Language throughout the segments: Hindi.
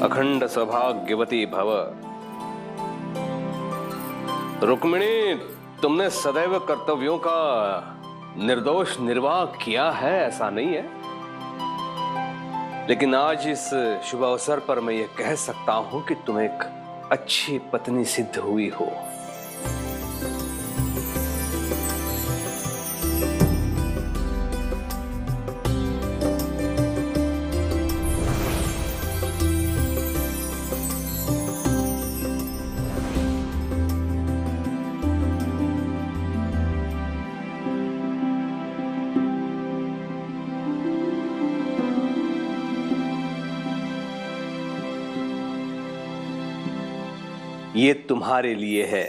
अखंड सौभाग्यवती भव। रुक्मिणी, तुमने सदैव कर्तव्यों का निर्दोष निर्वाह किया है, ऐसा नहीं है, लेकिन आज इस शुभ अवसर पर मैं ये कह सकता हूं कि तुम एक अच्छी पत्नी सिद्ध हुई हो। ये तुम्हारे लिए है।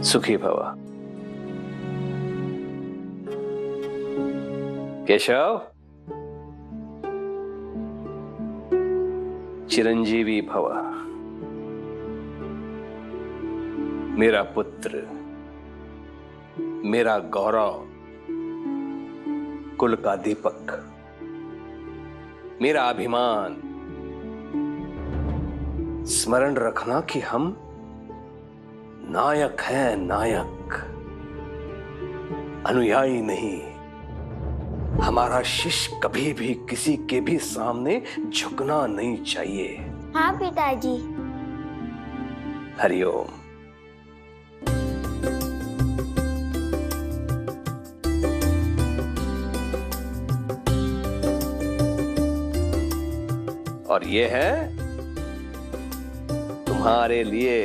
सुखी भव। केशव, चिरंजीवी भव। मेरा पुत्र, मेरा गौरव, कुल का दीपक, मेरा अभिमान। स्मरण रखना कि हम नायक हैं, नायक, अनुयायी नहीं। हमारा शिष्य कभी भी किसी के भी सामने झुकना नहीं चाहिए। हाँ पिताजी। हरिओम। और ये है तुम्हारे लिए।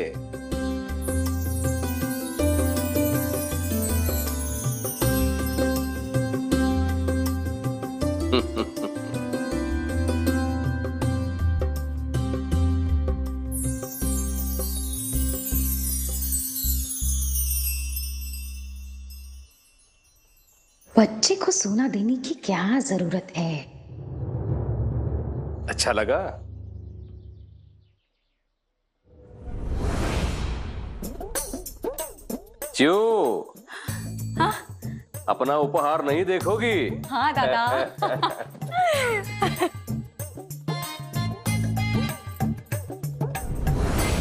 बच्चे को सोना देने की क्या जरूरत है? अच्छा लगा? क्यों? हाँ? अपना उपहार नहीं देखोगी? हाँ दादा।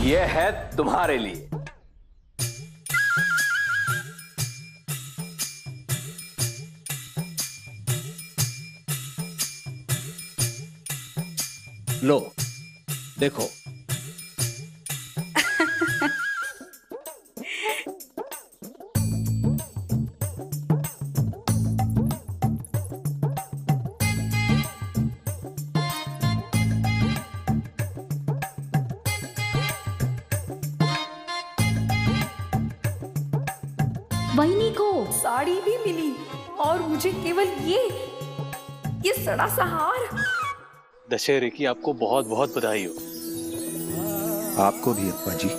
यह है तुम्हारे लिए। लो, देखो। वहीनी को साड़ी भी मिली और मुझे केवल ये सड़ा सा हार। दशहरे की आपको बहुत बहुत बधाई हो। आपको भी अप्पा जी।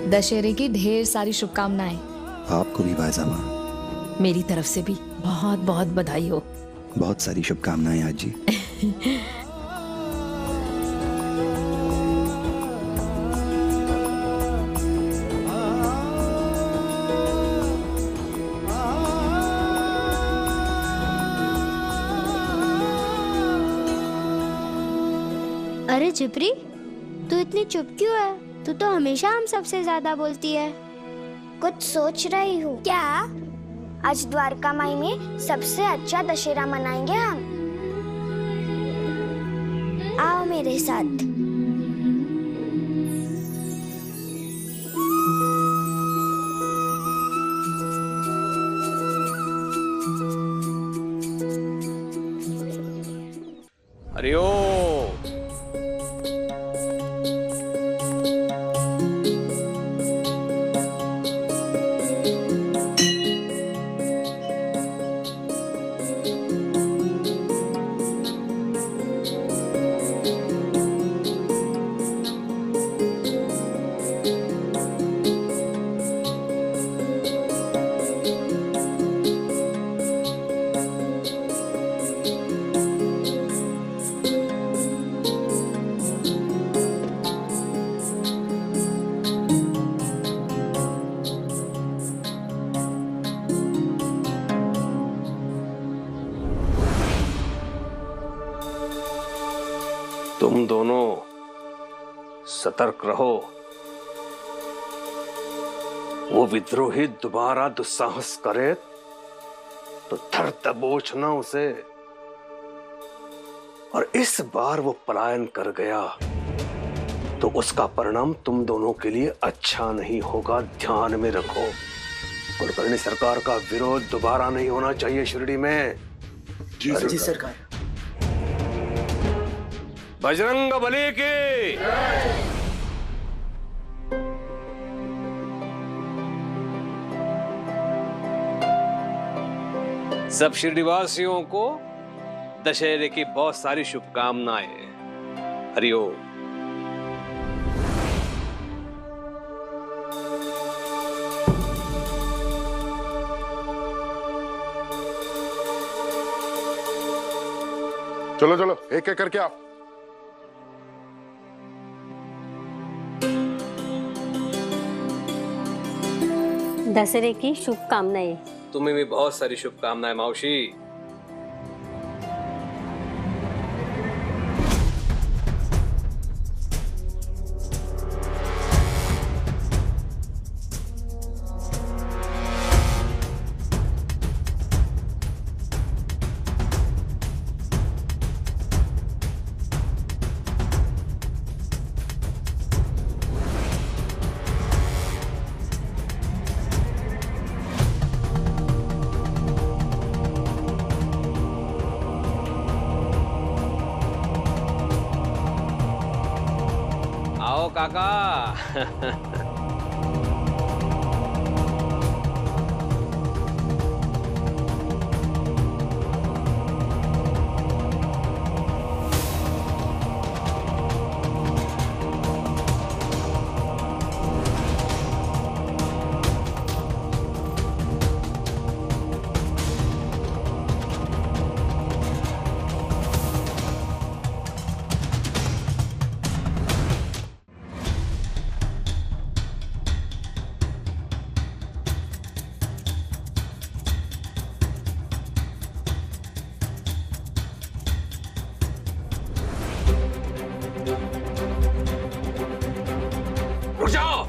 दशहरे की ढेर सारी शुभकामनाएं। आपको भी भाईजामा। मेरी तरफ से भी बहुत बहुत बधाई हो। बहुत सारी शुभकामनाएं आज जी। अरे जिप्री, तू इतनी चुप क्यों है? तू तो हमेशा हम सबसे ज्यादा बोलती है। कुछ सोच रही हूँ क्या? आज द्वारका माई में सबसे अच्छा दशहरा मनाएंगे हम। आओ मेरे साथ। हरिओम। तुम दोनों सतर्क रहो। वो विद्रोही दोबारा दुस्साहस करे तो धर दबोचना उसे। और इस बार वो पलायन कर गया तो उसका परिणाम तुम दोनों के लिए अच्छा नहीं होगा, ध्यान में रखो। कुलकर्णी सरकार का विरोध दोबारा नहीं होना चाहिए शिरडी में। जी सरकार। बजरंग बली की। सब शिरडीवासियों को दशहरे की बहुत सारी शुभकामनाएं। हरिओम। चलो चलो एक एक करके आओ। दशहरे की शुभकामनाएं। तुम्हें भी बहुत सारी शुभकामनाएं मौसी। आओ काका। रुक जाओ।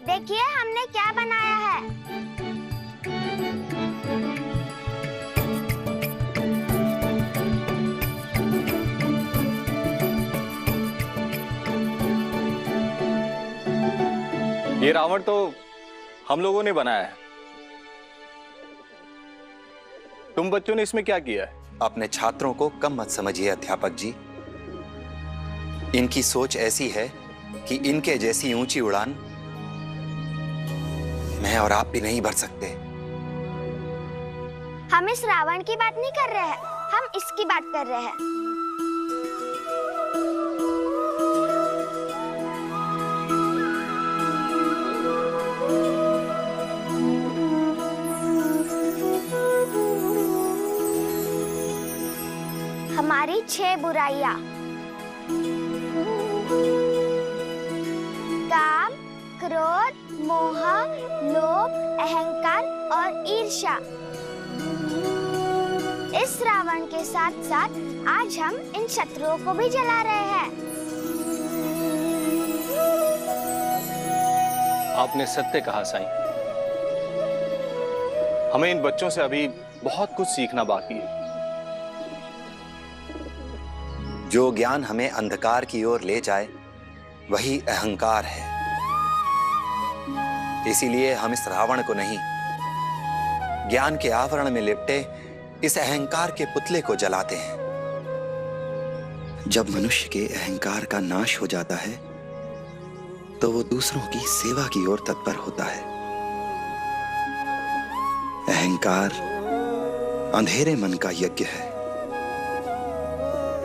देखिए हमने क्या बनाया है। ये रावण तो हम लोगों ने बनाया है। तुम बच्चों ने इसमें क्या किया है? अपने छात्रों को कम मत समझिए अध्यापक जी। इनकी सोच ऐसी है कि इनके जैसी ऊंची उड़ान मैं और आप भी नहीं भर सकते। हम इस रावण की बात नहीं कर रहे हैं, हम इसकी बात कर रहे हैं। हमारी 6 बुराइयां: काम, क्रोध, मोह, लोभ, अहंकार और ईर्ष्या। इस रावण के साथ साथ आज हम इन शत्रुओं को भी जला रहे हैं। आपने सत्य कहा साईं। हमें इन बच्चों से अभी बहुत कुछ सीखना बाकी है। जो ज्ञान हमें अंधकार की ओर ले जाए वही अहंकार है। इसीलिए हम इस रावण को नहीं, ज्ञान के आवरण में लिपटे इस अहंकार के पुतले को जलाते हैं। जब मनुष्य के अहंकार का नाश हो जाता है तो वो दूसरों की सेवा की ओर तत्पर होता है। अहंकार अंधेरे मन का यज्ञ है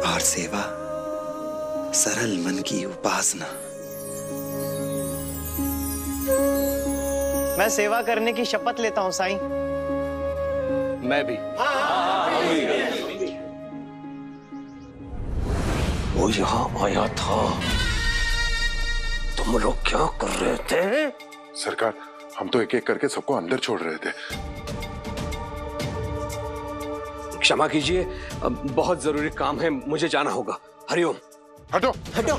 और सेवा सरल मन की उपासना। मैं सेवा करने की शपथ लेता हूं साईं। मैं भी। वो यहाँ आया था, तुम लोग क्या कर रहे थे? सरकार, हम तो एक एक करके सबको अंदर छोड़ रहे थे। क्षमा कीजिए, बहुत जरूरी काम है, मुझे जाना होगा। हरिओम। हटो हटो।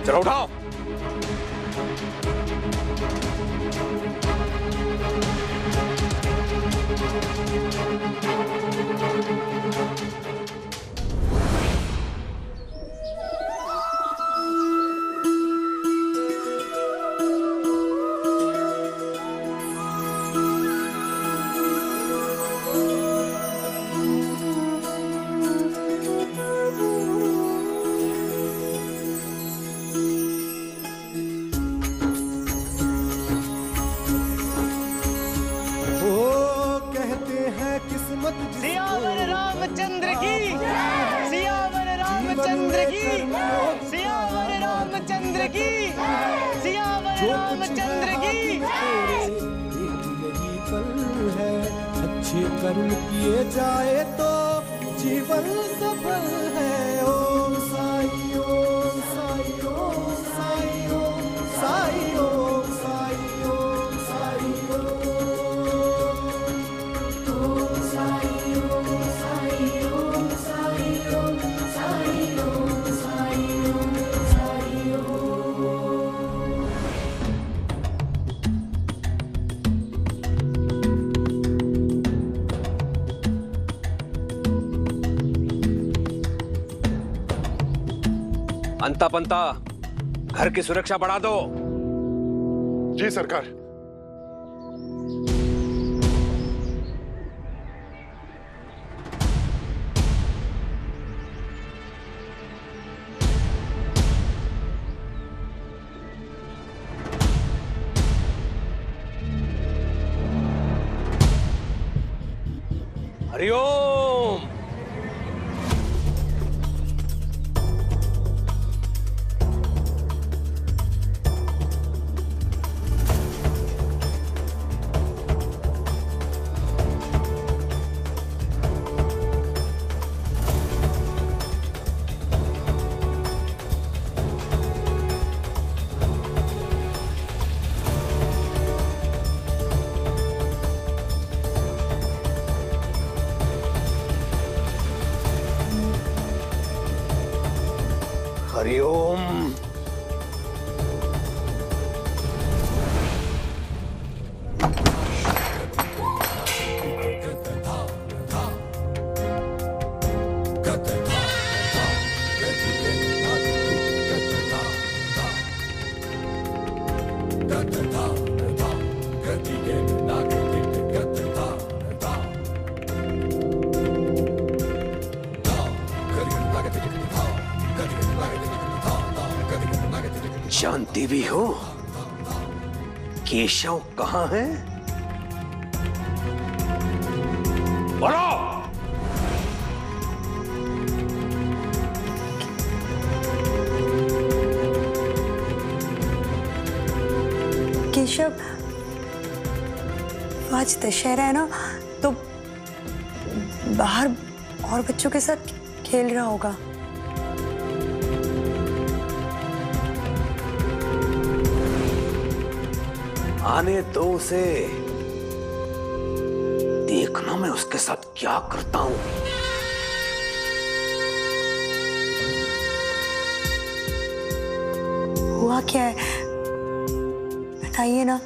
चलो उठाओ। सियावर रामचंद्र की, सियावर रामचंद्र की, सियावर रामचंद्र की, सियावर रामचंद्र की। यही पल है, अच्छे कर्म किए जाए तो जीवन सफल है। ओम साई, ओम साई, ओम साई, ओम साई, ओम साई, ओम साई, अंता पंता, घर की सुरक्षा बढ़ा दो। जी सरकार। हरिओम। हरिओम। जानती भी हो केशव कहाँ है? बोलो। केशव, आज दशहरा है ना, तो बाहर और बच्चों के साथ खेल रहा होगा। आने दो उसे, देखना मैं उसके साथ क्या करता हूं। हुआ क्या है, बताइए ना।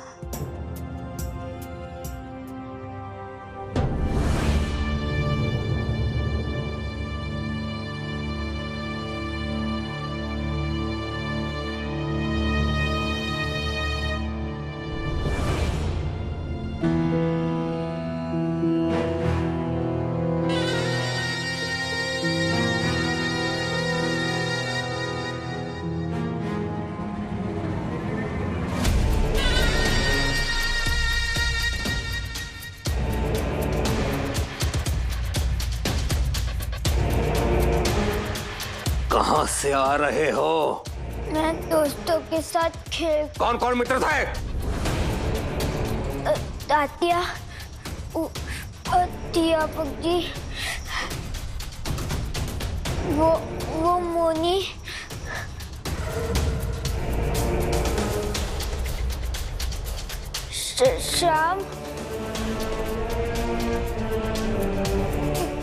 कहां से आ रहे हो? मैं दोस्तों के साथ खेल। कौन कौन मित्र थे? तात्या, टिया पगजी, वो मोनी, श्याम,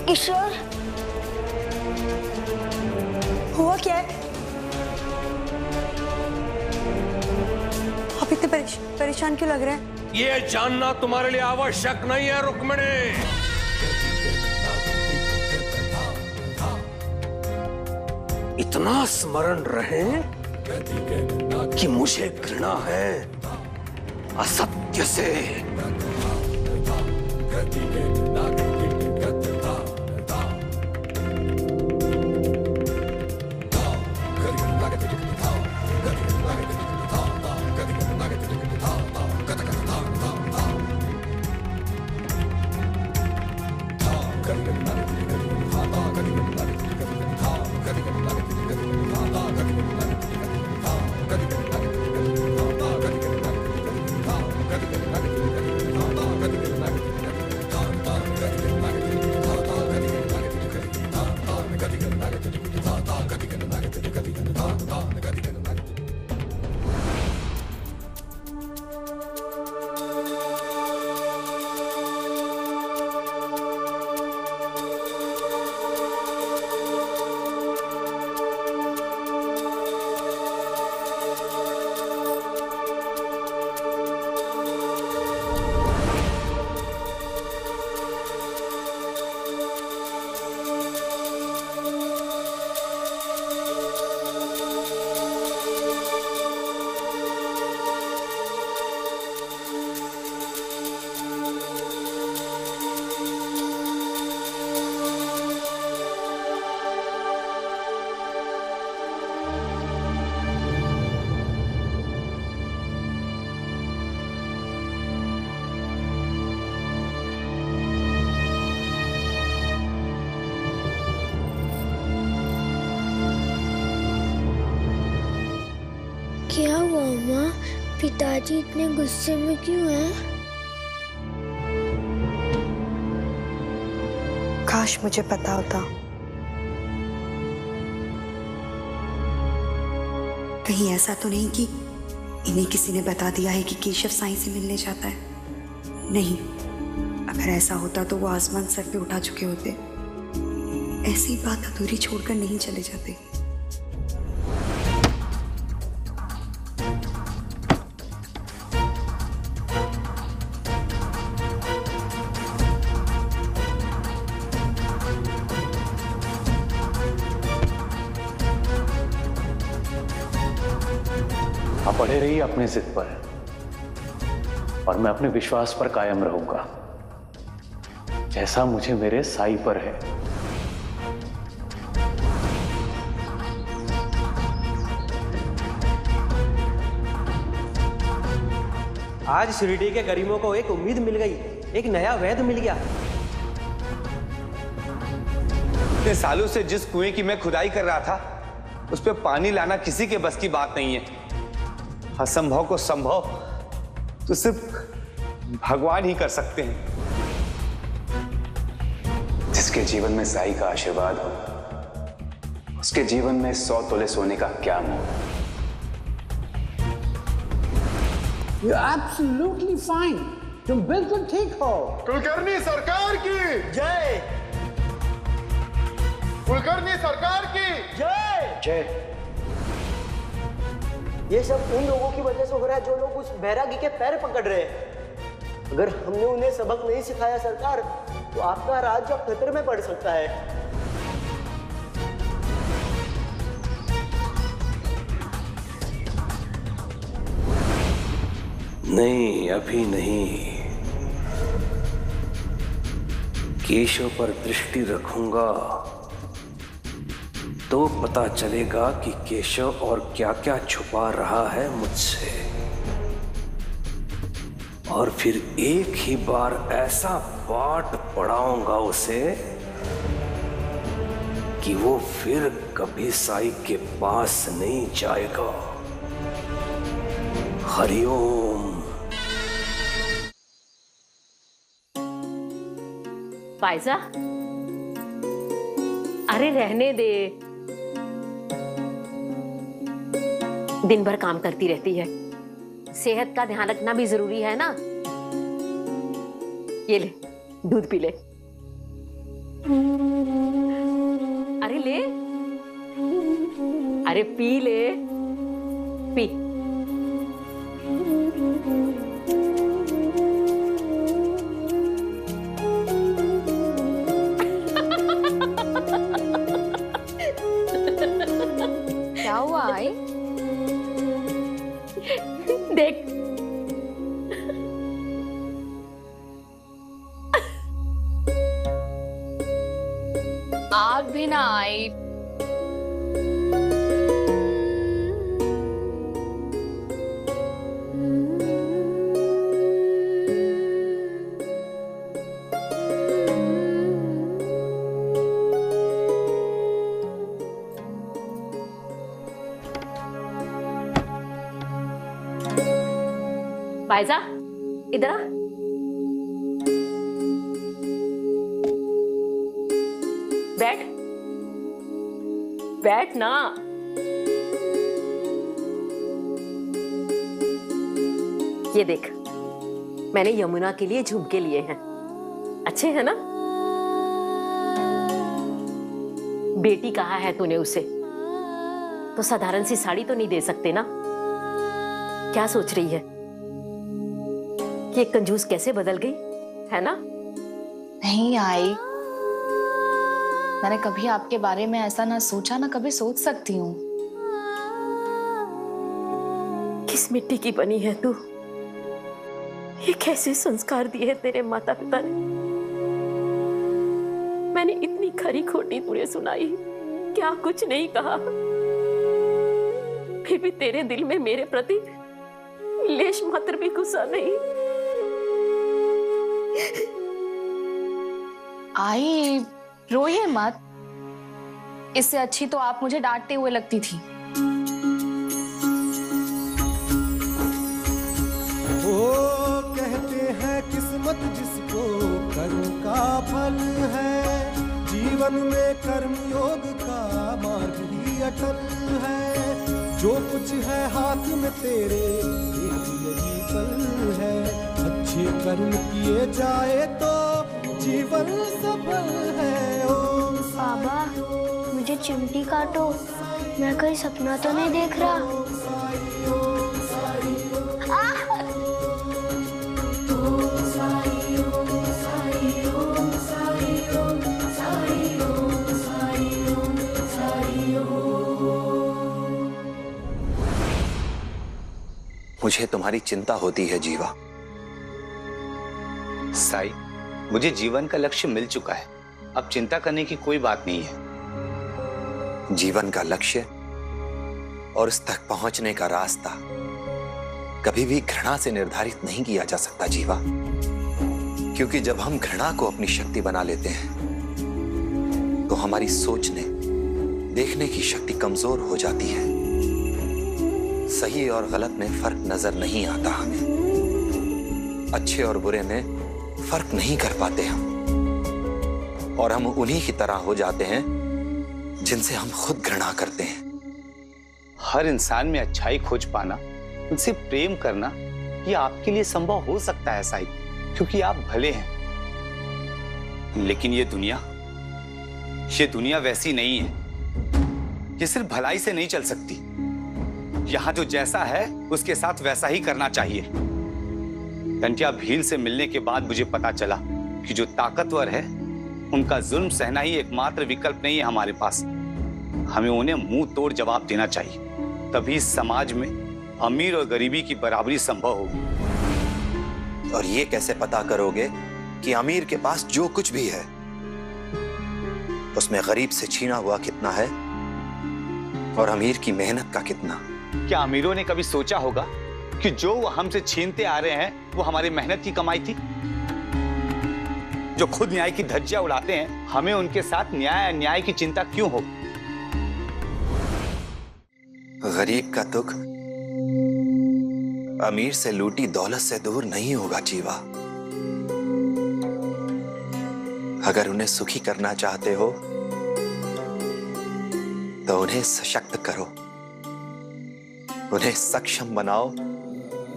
किशोर। हुआ क्या है? आप इतने परेशान क्यों लग रहे हैं? ये जानना तुम्हारे लिए आवश्यक नहीं है रुक्मिणी। इतना स्मरण रहे कि मुझे घृणा है असत्य से। क्या हुआ माँ? पिताजी इतने गुस्से में क्यों हैं? काश मुझे पता होता। कहीं ऐसा तो नहीं कि इन्हें किसी ने बता दिया है कि केशव साईं से मिलने जाता है? नहीं, अगर ऐसा होता तो वो आसमान सर पे उठा चुके होते। ऐसी बात अधूरी छोड़कर नहीं चले जाते। आप पड़े रहिए अपने जिद पर और मैं अपने विश्वास पर कायम रहूंगा, जैसा मुझे मेरे साईं पर है। आज शिरडी के गरीबों को एक उम्मीद मिल गई, एक नया वैध मिल गया। इतने सालों से जिस कुएं की मैं खुदाई कर रहा था, उस पे पानी लाना किसी के बस की बात नहीं है। असंभव को संभव तो सिर्फ भगवान ही कर सकते हैं। जिसके जीवन में साईं का आशीर्वाद हो, उसके जीवन में 100 तोले सोने का क्या मोह। You're absolutely fine. तुम बिल्कुल ठीक हो। कुलकर्णी सरकार की जय। कुलकर्णी सरकार की जय। जय। ये सब उन लोगों की वजह से हो रहा है जो लोग उस बैरागी के पैर पकड़ रहे हैं। अगर हमने उन्हें सबक नहीं सिखाया सरकार, तो आपका राज्य अब खतरे में पड़ सकता है। नहीं, अभी नहीं। केशव पर दृष्टि रखूंगा तो पता चलेगा कि केशव और क्या क्या छुपा रहा है मुझसे, और फिर एक ही बार ऐसा पाठ पढ़ाऊंगा उसे कि वो फिर कभी साई के पास नहीं जाएगा। हरिओम। फायजा, अरे रहने दे, दिन भर काम करती रहती है, सेहत का ध्यान रखना भी जरूरी है ना। ये ले, दूध पी ले। अरे ले, अरे पी ले, पी। क्या हुआ आई? देख, आग भी ना आई। फायजा, इधर आ। बैठ, बैठ ना। ये देख, मैंने यमुना के लिए झुमके लिए हैं, अच्छे हैं ना? बेटी कहा है तूने उसे, तो साधारण सी साड़ी तो नहीं दे सकते ना? क्या सोच रही है कि एक कंजूस कैसे बदल गई, है ना? नहीं आई, मैंने कभी आपके बारे में ऐसा ना सोचा, ना कभी सोच सकती हूँ। किस मिट्टी की बनी है तू? ये कैसे संस्कार दिए तेरे माता पिता ने? मैंने इतनी खरी खोटी तुझे सुनाई, क्या कुछ नहीं कहा, फिर भी तेरे दिल में मेरे प्रति लेश मात्र भी गुस्सा नहीं। आई, रोइए मत, इससे अच्छी तो आप मुझे डांटते हुए लगती थी। वो कहते हैं किस्मत जिसको कर्म का फल है, जीवन में कर्म योग का मार्ग ही अटल है। जो कुछ है हाथ में तेरे यही फल है, अच्छे कर्म किए जाए तो जीवन सफल है। ओम बाबा, मुझे चिमटी काटो, मैं कहीं सपना तो नहीं देख रहा। मुझे तुम्हारी चिंता होती है जीवा। साई, मुझे जीवन का लक्ष्य मिल चुका है, अब चिंता करने की कोई बात नहीं है। जीवन का लक्ष्य और उस तक पहुंचने का रास्ता कभी भी घृणा से निर्धारित नहीं किया जा सकता जीवा, क्योंकि जब हम घृणा को अपनी शक्ति बना लेते हैं तो हमारी सोचने, देखने की शक्ति कमजोर हो जाती है। सही और गलत में फर्क नजर नहीं आता हमें, अच्छे और बुरे में फर्क नहीं कर पाते हम, और हम उन्हीं की तरह हो जाते हैं जिनसे हम खुद घृणा करते हैं। हर इंसान में अच्छाई खोज पाना, उनसे प्रेम करना, ये आपके लिए संभव हो सकता है साई, क्योंकि आप भले हैं। लेकिन ये दुनिया वैसी नहीं है, ये सिर्फ भलाई से नहीं चल सकती। यहां जो जैसा है उसके साथ वैसा ही करना चाहिए। टंटिया भील से मिलने के बाद मुझे पता चला कि जो ताकतवर है उनका जुल्म सहना ही एकमात्र विकल्प नहीं है हमारे पास। हमें उन्हें मुंह तोड़ जवाब देना चाहिए, तभी समाज में अमीर और गरीबी की बराबरी संभव होगी। और ये कैसे पता करोगे कि अमीर के पास जो कुछ भी है उसमें गरीब से छीना हुआ कितना है और अमीर की मेहनत का कितना? क्या अमीरों ने कभी सोचा होगा कि जो वो हमसे छीनते आ रहे हैं वो हमारी मेहनत की कमाई थी? जो खुद न्याय की धज्जियां उड़ाते हैं, हमें उनके साथ न्याय अन्याय की चिंता क्यों हो? गरीब का दुख अमीर से लूटी दौलत से दूर नहीं होगा जीवा। अगर उन्हें सुखी करना चाहते हो तो उन्हें सशक्त करो, उन्हें सक्षम बनाओ,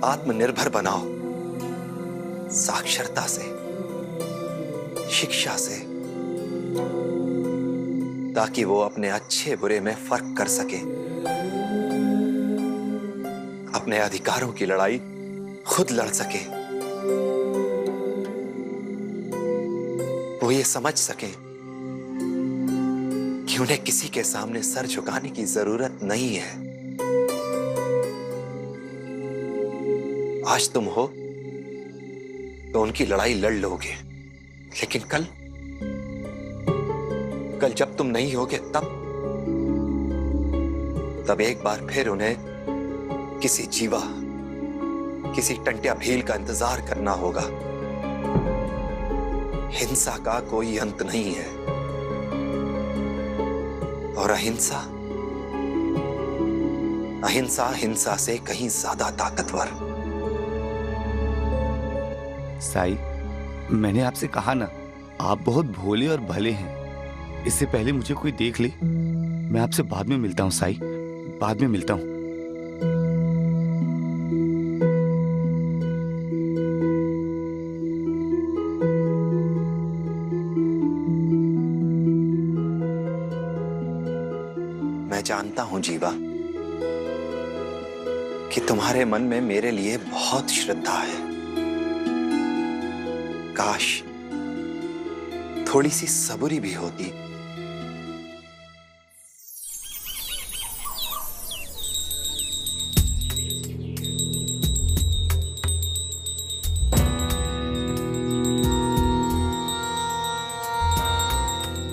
आत्मनिर्भर बनाओ, साक्षरता से, शिक्षा से, ताकि वो अपने अच्छे बुरे में फर्क कर सके, अपने अधिकारों की लड़ाई खुद लड़ सके, वो ये समझ सके कि उन्हें किसी के सामने सर झुकाने की जरूरत नहीं है। आज तुम हो तो उनकी लड़ाई लड़ लोगे, लेकिन कल जब तुम नहीं होगे तब एक बार फिर उन्हें किसी जीवा, किसी टंट्या भील का इंतजार करना होगा। हिंसा का कोई अंत नहीं है और अहिंसा हिंसा से कहीं ज्यादा ताकतवर। साई, मैंने आपसे कहा ना, आप बहुत भोले और भले हैं। इससे पहले मुझे कोई देख ले, मैं आपसे बाद में मिलता हूं साई, बाद में मिलता हूं। मैं जानता हूं जीवा कि तुम्हारे मन में मेरे लिए बहुत श्रद्धा है। काश थोड़ी सी सबूरी भी होती।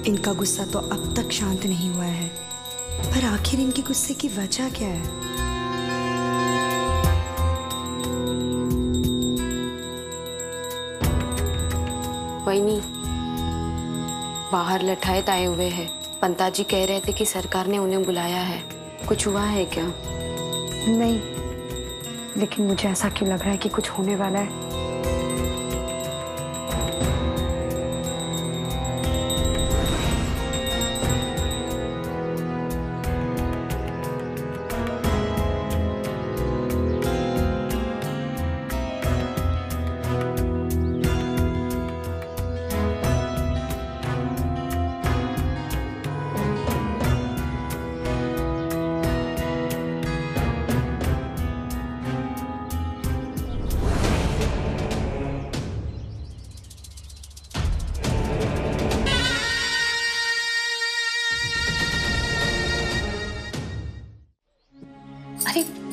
इनका गुस्सा तो अब तक शांत नहीं हुआ है, पर आखिर इनके गुस्से की वजह क्या है? वहीनी, बाहर लठायत आए हुए हैं। पंताजी कह रहे थे कि सरकार ने उन्हें बुलाया है। कुछ हुआ है क्या? नहीं, लेकिन मुझे ऐसा क्यों लग रहा है कि कुछ होने वाला है।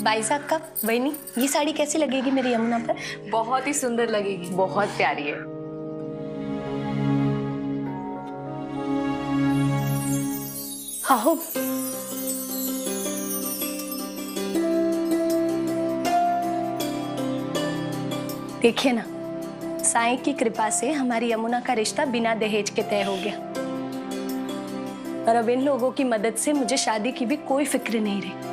भाई साहब का वहीनी, ये साड़ी कैसी लगेगी मेरी यमुना पर? बहुत ही सुंदर लगेगी, बहुत प्यारी है। आओ। देखिए ना, साईं की कृपा से हमारी यमुना का रिश्ता बिना दहेज के तय हो गया और अब इन लोगों की मदद से मुझे शादी की भी कोई फिक्र नहीं रही।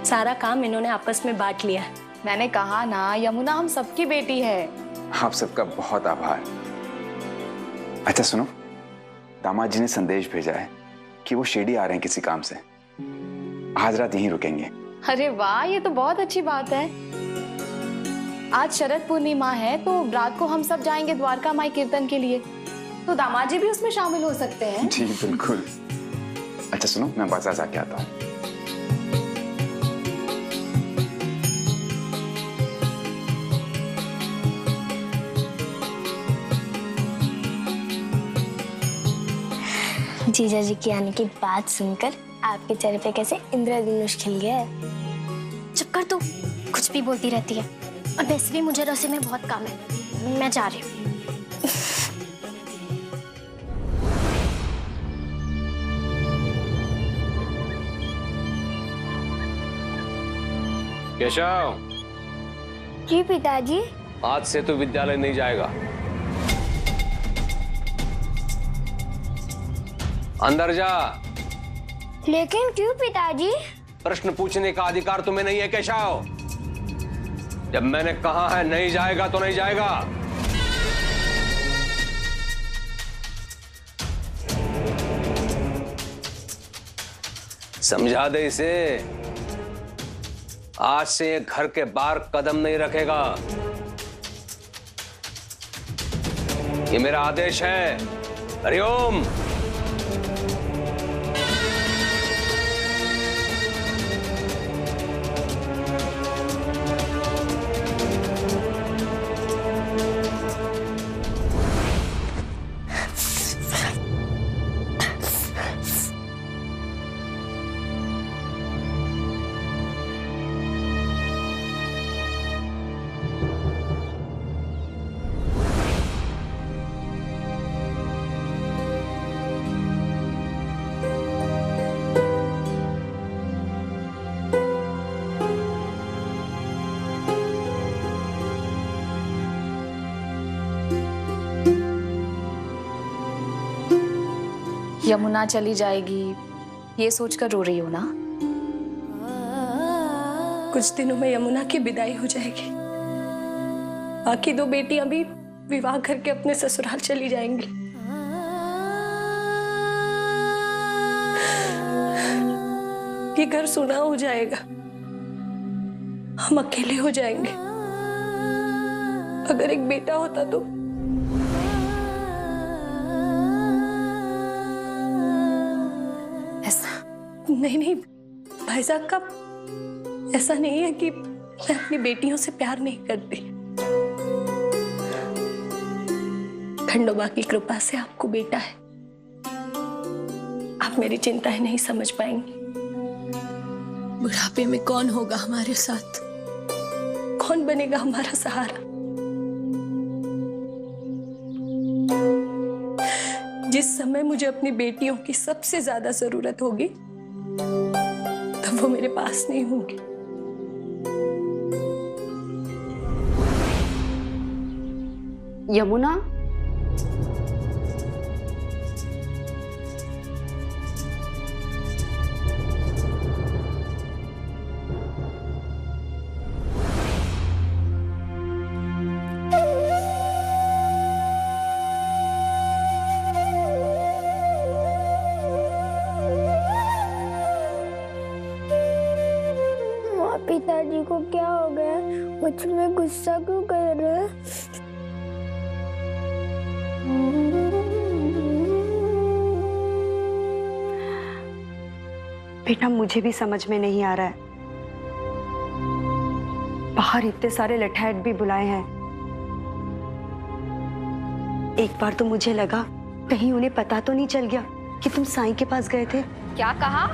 सारा काम इन्होंने आपस में बांट लिया है। मैंने कहा ना, यमुना हम सबकी बेटी है। आप सबका बहुत आभार। अच्छा सुनो, दामाद जी ने संदेश भेजा है कि वो शिरडी आ रहे हैं किसी काम से, आज रात यहीं रुकेंगे। अरे वाह, ये तो बहुत अच्छी बात है। आज शरद पूर्णिमा है तो रात को हम सब जाएंगे द्वारका माई कीर्तन के लिए, तो दामाद जी भी उसमें शामिल हो सकते हैं। जी बिल्कुल। अच्छा सुनो, मैं बाजार जाके आता हूँ। जीजा जी की आने की बात सुनकर आपके चेहरे पे कैसे इंद्रधनुष खिल गया है। चुप कर तू, कुछ भी बोलती रहती है। और वैसे भी मुझे रसोई में बहुत काम है, मैं जा रही हूँ। केशव। जी पिताजी। आज से तू विद्यालय नहीं जाएगा। अंदर जा। लेकिन क्यों पिताजी? प्रश्न पूछने का अधिकार तुम्हें नहीं है केशव। जब मैंने कहा है नहीं जाएगा तो नहीं जाएगा। समझा दे इसे, आज से ये घर के बाहर कदम नहीं रखेगा। ये मेरा आदेश है। हरिओम। यमुना चली जाएगी ये सोचकर रो रही हो ना? कुछ दिनों में यमुना की विदाई हो जाएगी। बाकी दो बेटियां भी विवाह करके अपने ससुराल चली जाएंगी। ये घर सूना हो जाएगा, हम अकेले हो जाएंगे। अगर एक बेटा होता तो नहीं भाई साहब का ऐसा नहीं है कि मैं अपनी बेटियों से प्यार नहीं करती। खंडोबा की कृपा से आपको बेटा है। आप मेरी चिंताएं नहीं समझ पाएंगी। बुढ़ापे में कौन होगा हमारे साथ, कौन बनेगा हमारा सहारा। जिस समय मुझे अपनी बेटियों की सबसे ज्यादा जरूरत होगी तब वो मेरे पास नहीं होंगी। यमुना, पिताजी को क्या हो गया? मुझ में गुस्सा क्यों कर रहे हैं? बेटा मुझे भी समझ में नहीं आ रहा है। बाहर इतने सारे लठैत भी बुलाए हैं। एक बार तो मुझे लगा कहीं उन्हें पता तो नहीं चल गया कि तुम साईं के पास गए थे। क्या कहा?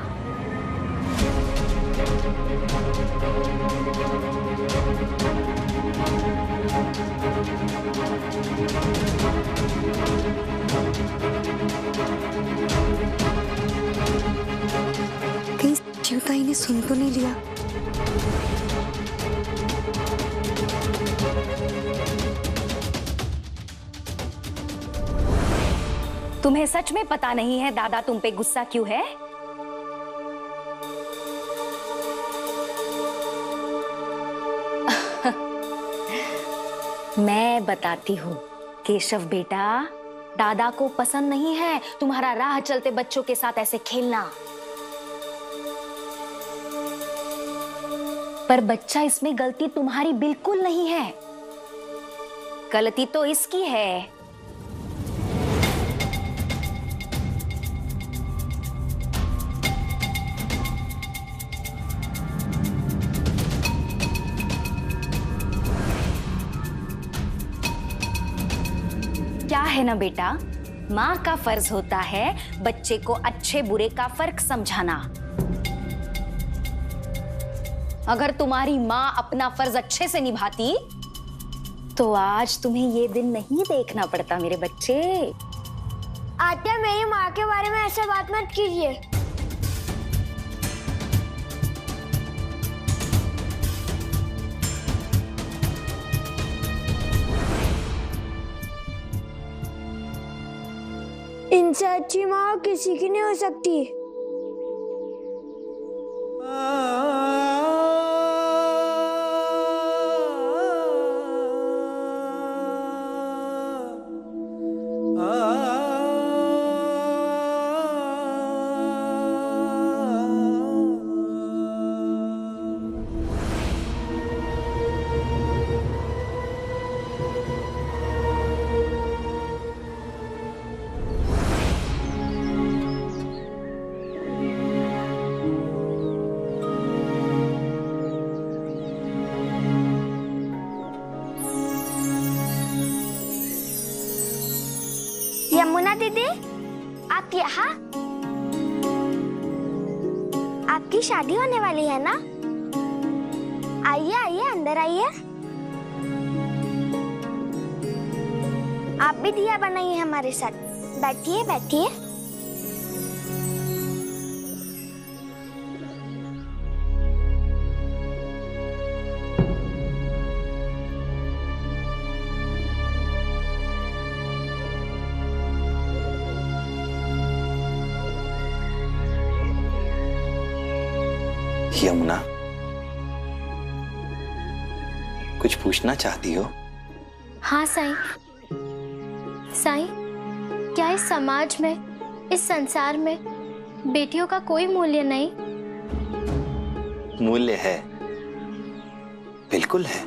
कहीं शिवताई ने सुन तो नहीं लिया? तुम्हें सच में पता नहीं है दादा तुम पे गुस्सा क्यों है? मैं बताती हूँ केशव बेटा, दादा को पसंद नहीं है तुम्हारा राह चलते बच्चों के साथ ऐसे खेलना। पर बच्चा इसमें गलती तुम्हारी बिल्कुल नहीं है, गलती तो इसकी है। क्या है ना बेटा, माँ का फर्ज होता है बच्चे को अच्छे बुरे का फर्क समझाना। अगर तुम्हारी माँ अपना फर्ज अच्छे से निभाती तो आज तुम्हें ये दिन नहीं देखना पड़ता मेरे बच्चे। आत्या, मेरी माँ के बारे में ऐसे बात मत कीजिए। इनसे अच्छी माँ किसी की नहीं हो सकती। यमुना दीदी, आप यहाँ? आपकी शादी होने वाली है ना? आइए आइए, अंदर आइए। आप भी दिया बनाइए हमारे साथ। बैठिए बैठिए। यमुना, कुछ पूछना चाहती हो? हाँ साईं। साईं, क्या इस समाज में, इस संसार में बेटियों का कोई मूल्य नहीं? मूल्य है, बिल्कुल है,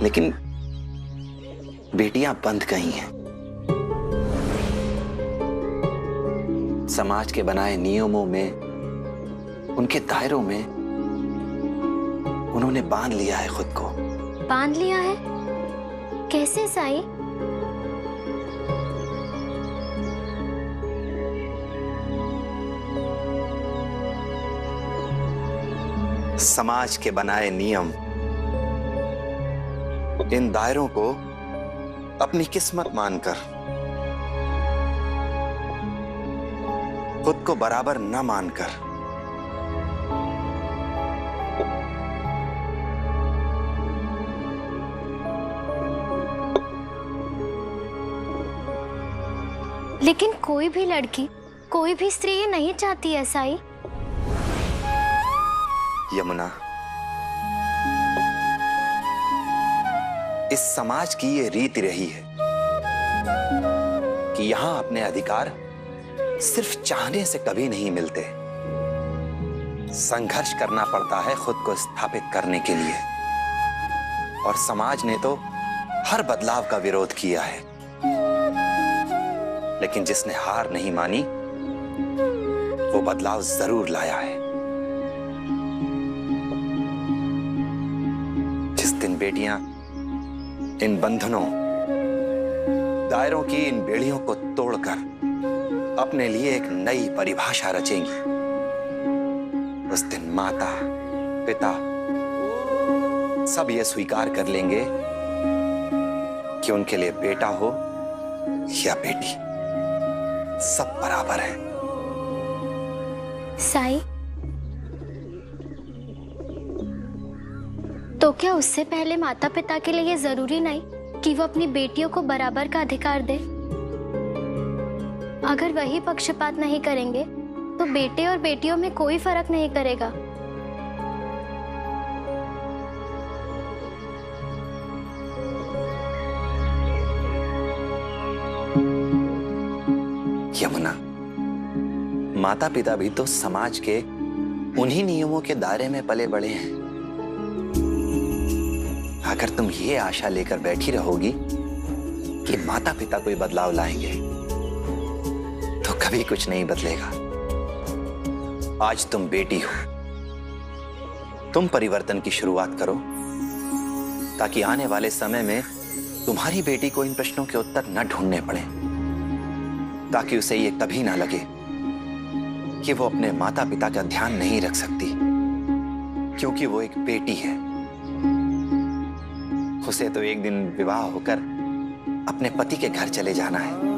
लेकिन बेटियां बंध गई हैं। समाज के बनाए नियमों में, उनके दायरों में उन्होंने बांध लिया है खुद को। बांध लिया है? कैसे साईं? समाज के बनाए नियम इन दायरों को अपनी किस्मत मानकर, खुद को बराबर न मानकर लेकिन कोई भी लड़की, कोई भी स्त्री ये नहीं चाहती है साईं। यमुना, इस समाज की ये रीति रही है कि यहां अपने अधिकार सिर्फ चाहने से कभी नहीं मिलते, संघर्ष करना पड़ता है खुद को स्थापित करने के लिए। और समाज ने तो हर बदलाव का विरोध किया है, लेकिन जिसने हार नहीं मानी वो बदलाव जरूर लाया है। जिस दिन बेटियां इन बंधनों, दायरों की इन बेड़ियों को तोड़कर अपने लिए एक नई परिभाषा रचेंगी, उस दिन माता, पिता सब ये स्वीकार कर लेंगे कि उनके लिए बेटा हो या बेटी, सब बराबर है। साईं, तो क्या उससे पहले माता पिता के लिए ये जरूरी नहीं कि वो अपनी बेटियों को बराबर का अधिकार दे? अगर वही पक्षपात नहीं करेंगे तो बेटे और बेटियों में कोई फर्क नहीं करेगा। यमुना, माता पिता भी तो समाज के उन्हीं नियमों के दायरे में पले बड़े हैं। अगर तुम ये आशा लेकर बैठी रहोगी कि माता पिता कोई बदलाव लाएंगे तो कभी कुछ नहीं बदलेगा। आज तुम बेटी हो, तुम परिवर्तन की शुरुआत करो ताकि आने वाले समय में तुम्हारी बेटी को इन प्रश्नों के उत्तर न ढूंढने पड़े, ताकि उसे ये कभी ना लगे कि वो अपने माता पिता का ध्यान नहीं रख सकती, क्योंकि वो एक बेटी है। उसे तो एक दिन विवाह होकर अपने पति के घर चले जाना है।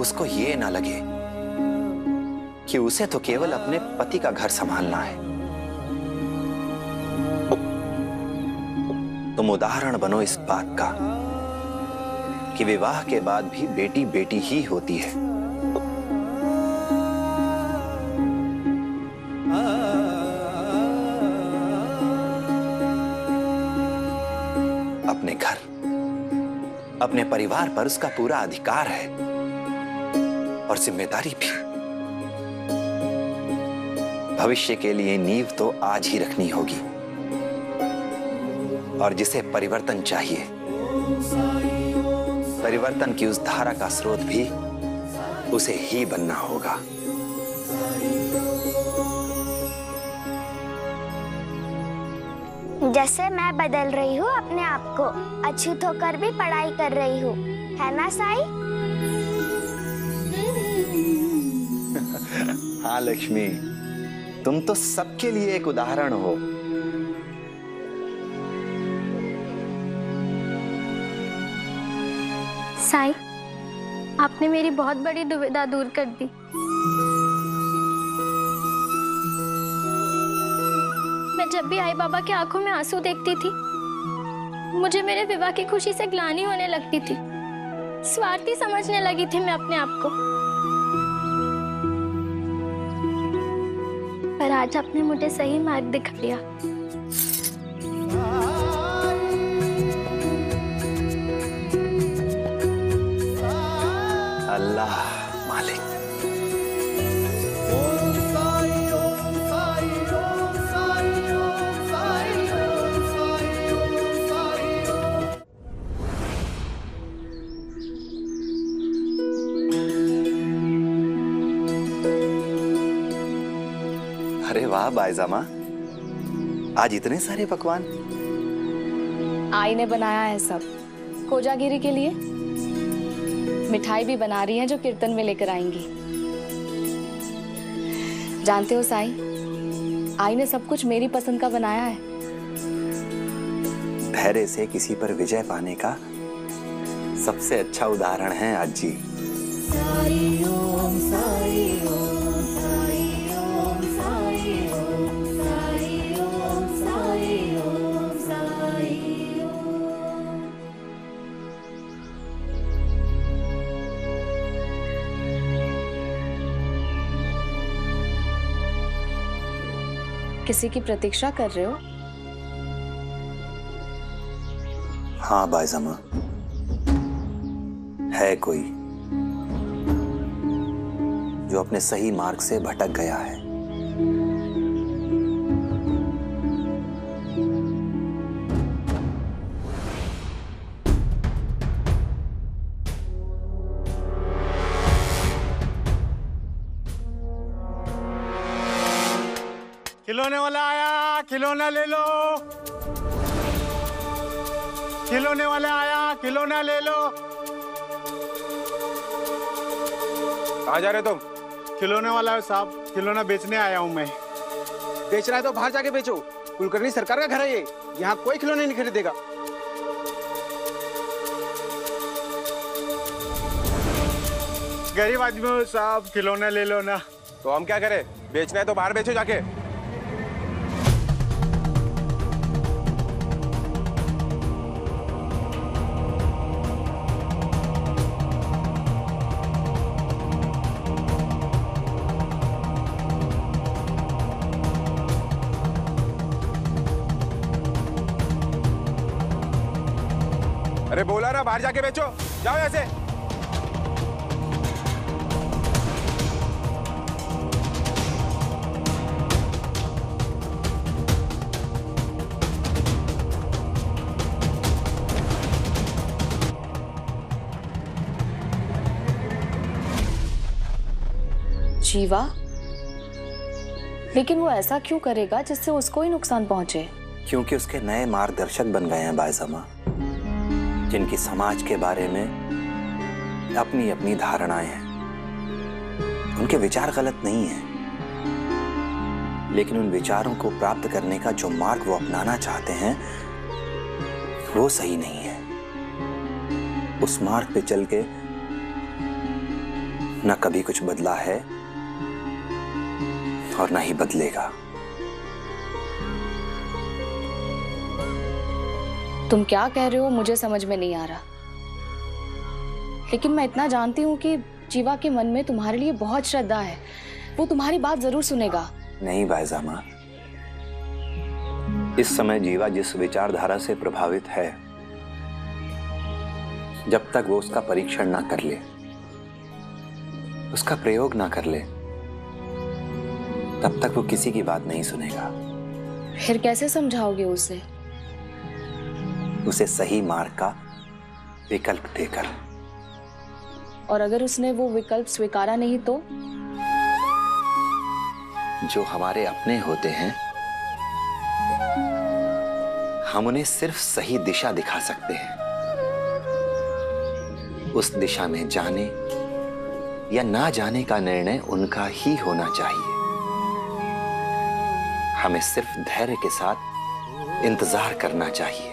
उसको ये ना लगे कि उसे तो केवल अपने पति का घर संभालना है। तुम उदाहरण बनो इस बात का कि विवाह के बाद भी बेटी बेटी ही होती है। अपने घर, अपने परिवार पर उसका पूरा अधिकार है और जिम्मेदारी भी। भविष्य के लिए नींव तो आज ही रखनी होगी और जिसे परिवर्तन चाहिए, परिवर्तन की उस धारा का स्रोत भी उसे ही बनना होगा। जैसे मैं बदल रही हूँ अपने आप को, अछूत होकर भी पढ़ाई कर रही हूँ, है ना साई? हाँ लक्ष्मी, तुम तो सबके लिए एक उदाहरण हो। साई, आपने मेरी बहुत बड़ी दुविधा दूर कर दी। मैं जब भी आई बाबा की आंखों में आंसू देखती थी, मुझे मेरे विवाह की खुशी से ग्लानि होने लगती थी। स्वार्थी समझने लगी थी मैं अपने आप को। पर आज आपने मुझे सही मार्ग दिखा दिया। अल्लाह मालिक। अरे वाह बायजामा, आज इतने सारे पकवान। आई ने बनाया है सब कोजागिरी के लिए। मिठाई भी बना रही है जो कीर्तन में लेकर आएंगी। जानते हो साई, आई ने सब कुछ मेरी पसंद का बनाया है। धैर्य से किसी पर विजय पाने का सबसे अच्छा उदाहरण है आज जी। किसी की प्रतीक्षा कर रहे हो? हाँ बायजामा, है कोई जो अपने सही मार्ग से भटक गया है। खिलौने वाला आया, खिलौना ले लो। खिलौने वाला आया, खिलौना ले लो। कहाँ जा रहे तुम? खिलौने वाला है साहब, खिलौना बेचने आया हूँ मैं। बेचना है तो बाहर जाके बेचो। कुलकर्णी सरकार का घर है ये, यहाँ कोई खिलौने नहीं खरीदेगा। गरीब आदमी हो साहब, खिलौना ले लो ना। तो हम क्या करें? बेचना है तो बाहर बेचो जाके। अरे बोला ना बाहर जाके बेचो, जाओ यहाँ से। जीवा, लेकिन वो ऐसा क्यों करेगा जिससे उसको ही नुकसान पहुंचे? क्योंकि उसके नए मार्गदर्शक बन गए हैं बायजामा, जिनकी समाज के बारे में अपनी अपनी धारणाएं हैं। उनके विचार गलत नहीं हैं, लेकिन उन विचारों को प्राप्त करने का जो मार्ग वो अपनाना चाहते हैं वो सही नहीं है। उस मार्ग पे चल के न कभी कुछ बदला है और न ही बदलेगा। तुम क्या कह रहे हो मुझे समझ में नहीं आ रहा। लेकिन मैं इतना जानती हूँ कि जीवा के मन में तुम्हारे लिए बहुत श्रद्धा है। वो तुम्हारी बात जरूर सुनेगा। नहीं बायजामा, इस समय जीवा जिस विचारधारा से प्रभावित है, जब तक वो उसका परीक्षण ना कर ले, उसका प्रयोग ना कर ले, तब तक वो किसी की बात नहीं सुनेगा। फिर कैसे समझाओगे उसे? उसे सही मार्ग का विकल्प देकर। और अगर उसने वो विकल्प स्वीकारा नहीं तो? जो हमारे अपने होते हैं, हम उन्हें सिर्फ सही दिशा दिखा सकते हैं। उस दिशा में जाने या ना जाने का निर्णय उनका ही होना चाहिए। हमें सिर्फ धैर्य के साथ इंतजार करना चाहिए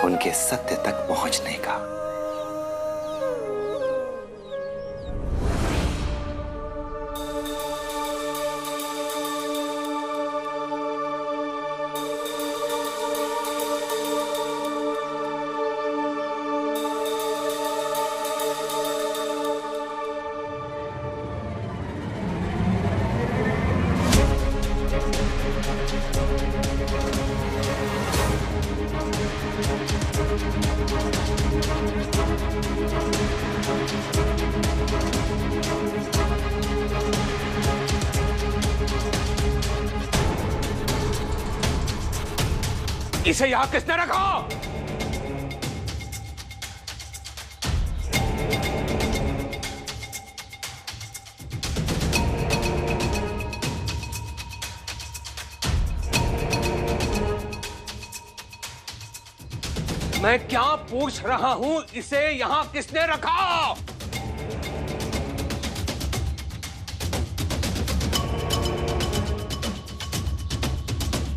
उनके सत्य तक पहुंचने का। इसे यहां किसने रखा? मैं क्या पूछ रहा हूं, इसे यहां किसने रखा?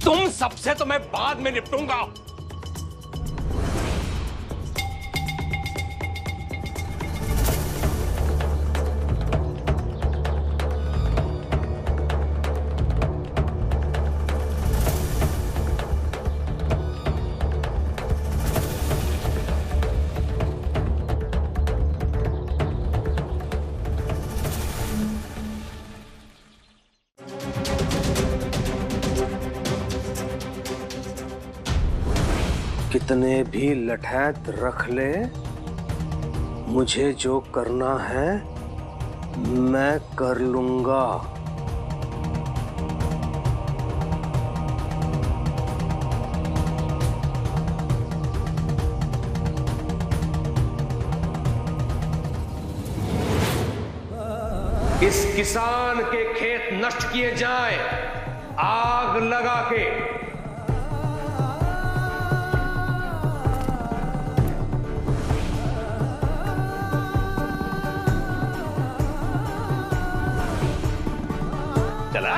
तुम सबसे तो मैं बाद में निपटूंगा। कितने भी लठैत रख ले, मुझे जो करना है मैं कर लूंगा। इस किसान के खेत नष्ट किए जाएं, आग लगा के। चला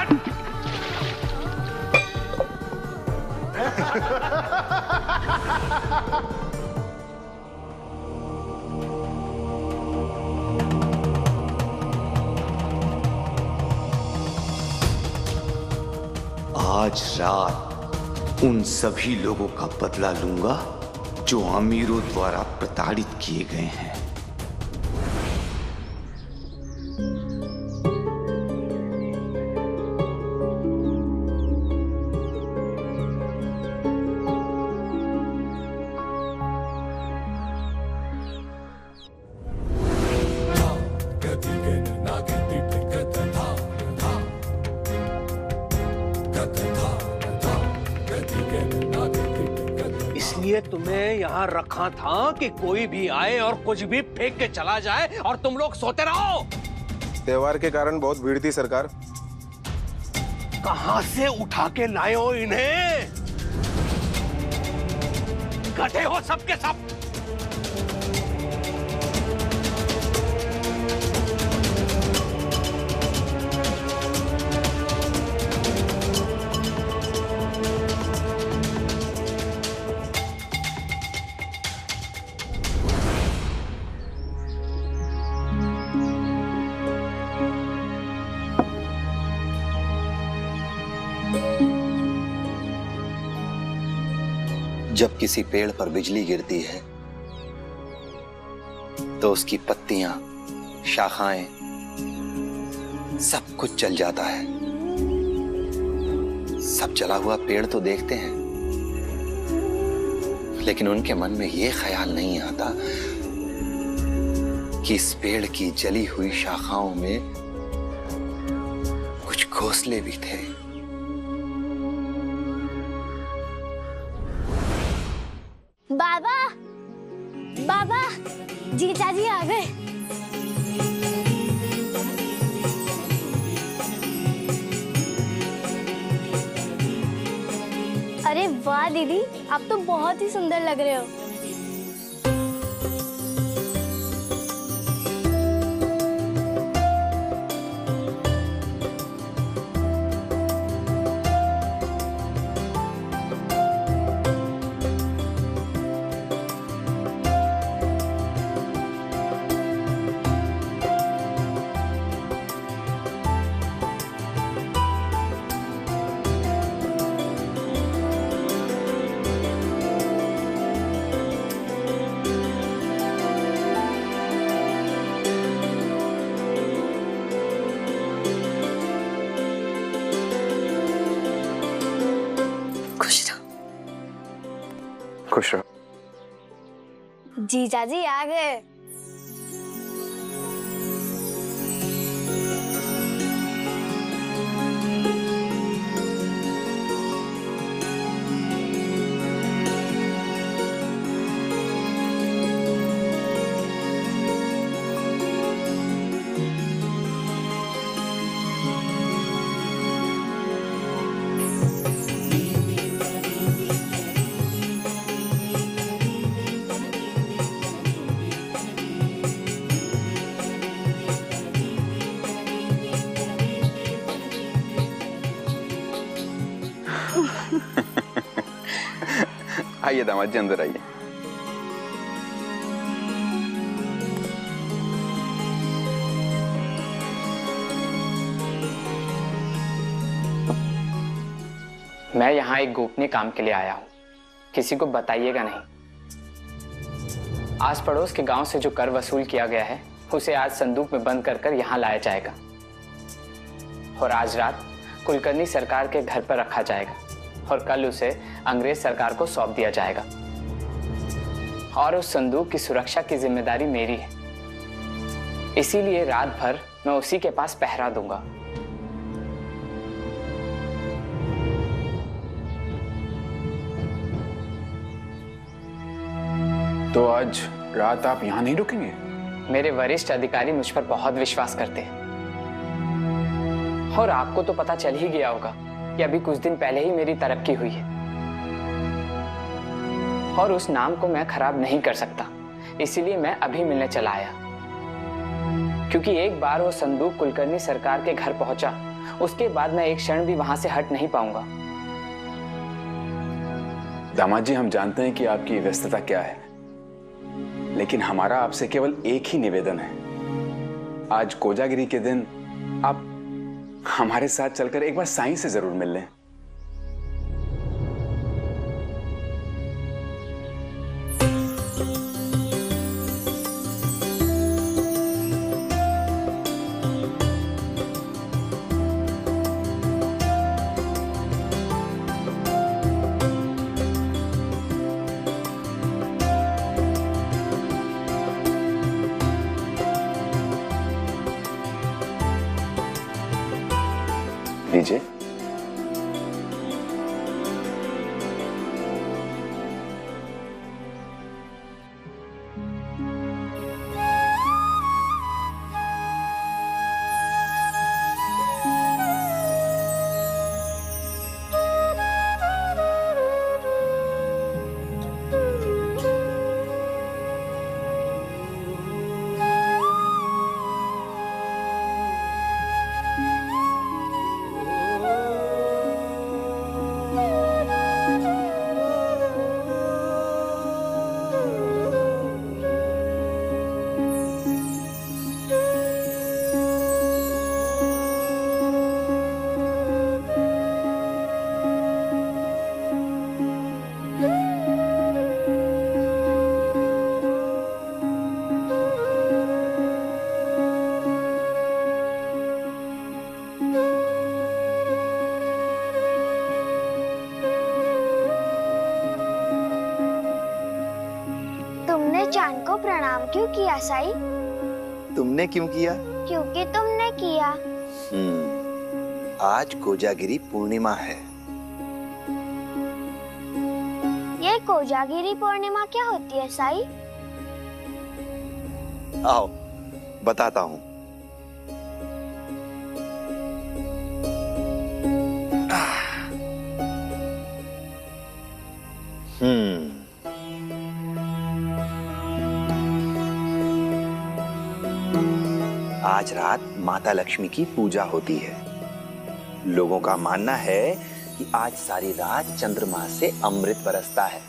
आज रात उन सभी लोगों का बदला लूंगा जो अमीरों द्वारा प्रताड़ित किए गए हैं। इसलिए तुम्हें यहाँ रखा था कि कोई भी आए और कुछ भी फेंक के चला जाए और तुम लोग सोते रहो। त्योहार के कारण बहुत भीड़ थी सरकार। कहां से उठा के लाए हो इन्हें? गधे हो सबके सब। जब किसी पेड़ पर बिजली गिरती है तो उसकी पत्तियां, शाखाएं, सब कुछ जल जाता है। सब जला हुआ पेड़ तो देखते हैं, लेकिन उनके मन में यह ख्याल नहीं आता कि इस पेड़ की जली हुई शाखाओं में कुछ घोंसले भी थे। बाबा, बाबा, जीजा जी आ गए। अरे वाह दीदी, आप तो बहुत ही सुंदर लग रहे हो। खुश रहो। जीजा जी आ गए। आइए दामाद जी, अंदर आइए। मैं यहाँ एक गोपनीय काम के लिए आया हूँ, किसी को बताइएगा नहीं। आस पड़ोस के गांव से जो कर वसूल किया गया है उसे आज संदूक में बंद कर यहाँ लाया जाएगा और आज रात कुलकर्णी सरकार के घर पर रखा जाएगा और कल उसे अंग्रेज सरकार को सौंप दिया जाएगा और उस संदूक की सुरक्षा की जिम्मेदारी मेरी है। इसीलिए रात भर मैं उसी के पास पहरा दूंगा। तो आज रात आप यहाँ नहीं रुकेंगे? मेरे वरिष्ठ अधिकारी मुझ पर बहुत विश्वास करते हैं और आपको तो पता चल ही गया होगा कि अभी कुछ दिन पहले ही मेरी तरक्की हुई है और उस नाम को मैं खराब नहीं कर सकता। इसीलिए मैं अभी मिलने चला आया, क्योंकि एक बार वो संदूक कुलकर्णी सरकार के घर पहुंचा, उसके बाद मैं एक क्षण भी वहां से हट नहीं पाऊंगा। दामाद जी, हम जानते हैं कि आपकी व्यस्तता क्या है, लेकिन हमारा आपसे केवल एक ही निवेदन है। आज कोजागिरी के दिन आप हमारे साथ चलकर एक बार साईं से जरूर मिल लें। लीजिए। चांद को प्रणाम क्यों किया साईं? तुमने क्यों किया? क्योंकि तुमने किया। आज कोजागिरी पूर्णिमा है। ये कोजागिरी पूर्णिमा क्या होती है साईं? आओ बताता हूँ। आज रात माता लक्ष्मी की पूजा होती है। लोगों का मानना है कि आज सारी रात चंद्रमा से अमृत बरसता है।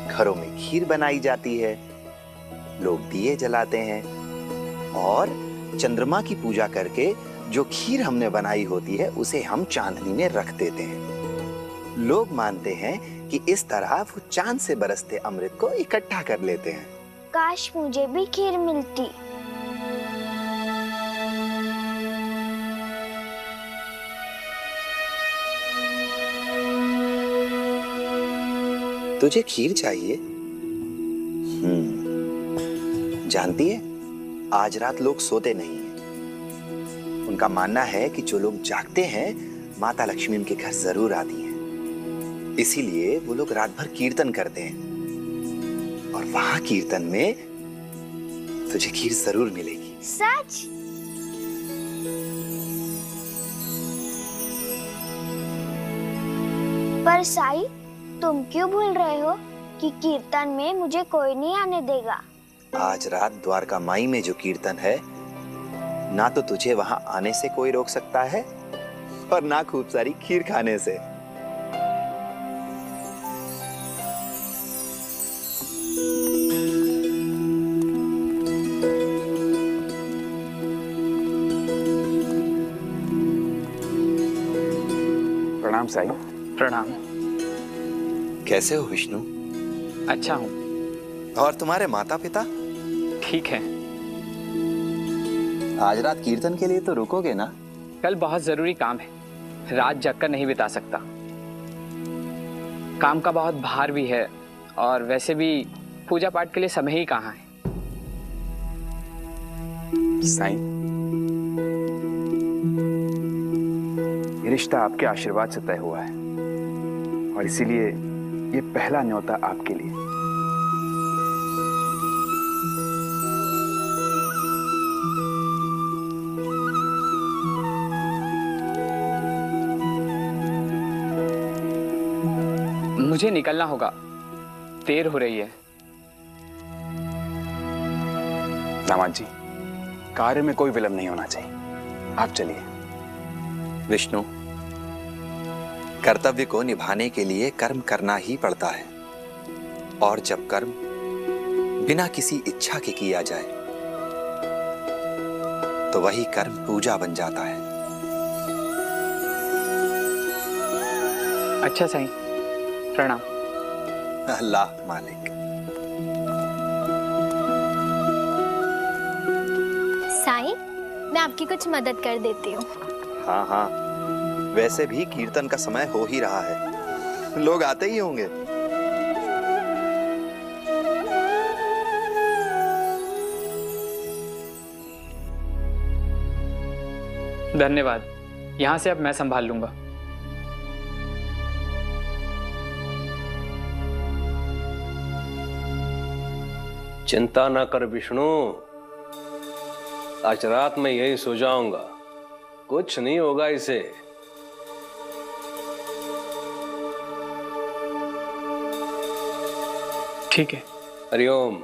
घरों में खीर बनाई जाती है, लोग दिए जलाते हैं और चंद्रमा की पूजा करके जो खीर हमने बनाई होती है उसे हम चांदनी में रख देते हैं। लोग मानते हैं कि इस तरह वो चांद से बरसते अमृत को इकट्ठा कर लेते हैं। काश मुझे भी खीर मिलती। तुझे खीर चाहिए? जानती है, आज रात लोग सोते नहीं हैं। उनका मानना है कि जो लोग जागते हैं माता लक्ष्मी उनके घर जरूर आती हैं। इसीलिए वो लोग रात भर कीर्तन करते हैं और वहां कीर्तन में तुझे खीर जरूर मिलेगी। सच? पर साईं, तुम क्यों भूल रहे हो कि कीर्तन में मुझे कोई नहीं आने देगा? आज रात द्वारका माई में जो कीर्तन है, ना तो तुझे वहां आने से कोई रोक सकता है और ना खूब सारी खीर खाने से। प्रणाम साईं। प्रणाम। कैसे हो विष्णु? अच्छा हूँ। और तुम्हारे माता पिता? ठीक है। आज रात कीर्तन के लिए तो रुकोगे ना? कल बहुत जरूरी काम है, रात जगकर नहीं बिता सकता। काम का बहुत भार भी है और वैसे भी पूजा पाठ के लिए समय ही कहाँ है। साईं, ये रिश्ता आपके आशीर्वाद से तय हुआ है और इसीलिए ये पहला न्योता आपके लिए। मुझे निकलना होगा, देर हो रही है। दामाद जी, कार्य में कोई विलंब नहीं होना चाहिए, आप चलिए। विष्णु, कर्तव्य को निभाने के लिए कर्म करना ही पड़ता है और जब कर्म बिना किसी इच्छा के किया जाए तो वही कर्म पूजा बन जाता है। अच्छा साईं, प्रणाम। अल्लाह मालिक। साईं, मैं आपकी कुछ मदद कर देती हूँ। हाँ हाँ, वैसे भी कीर्तन का समय हो ही रहा है, लोग आते ही होंगे। धन्यवाद, यहाँ से अब मैं संभाल लूंगा। चिंता ना कर विष्णु, आज रात में यही सो जाऊंगा, कुछ नहीं होगा इसे। ठीक है। हरिओम।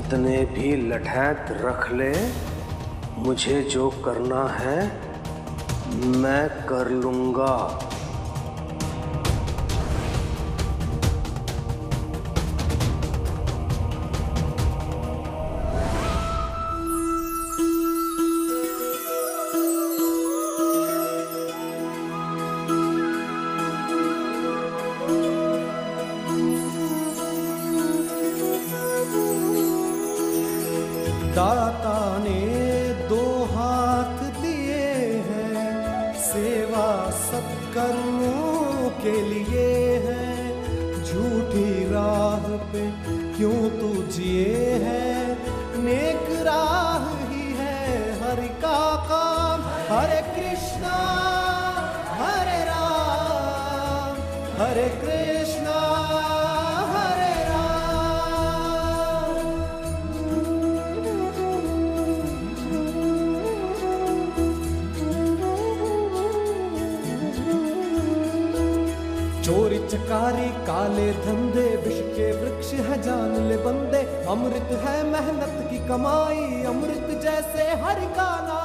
कितने भी लठैत रख ले, मुझे जो करना है मैं कर लूंगा। दाता ने दो हाथ दिए हैं, सेवा सत्कर्मों के लिए है। झूठी राह पे क्यों तू जिए है, नेक राह ही है हरि का काम। हरे कृष्णा हरे राम, हरे कृष्णा हरे चोरी चकारी काले धंधे, विष के वृक्ष है जान ले बंदे। अमृत है मेहनत की कमाई, अमृत जैसे हरि का नाम।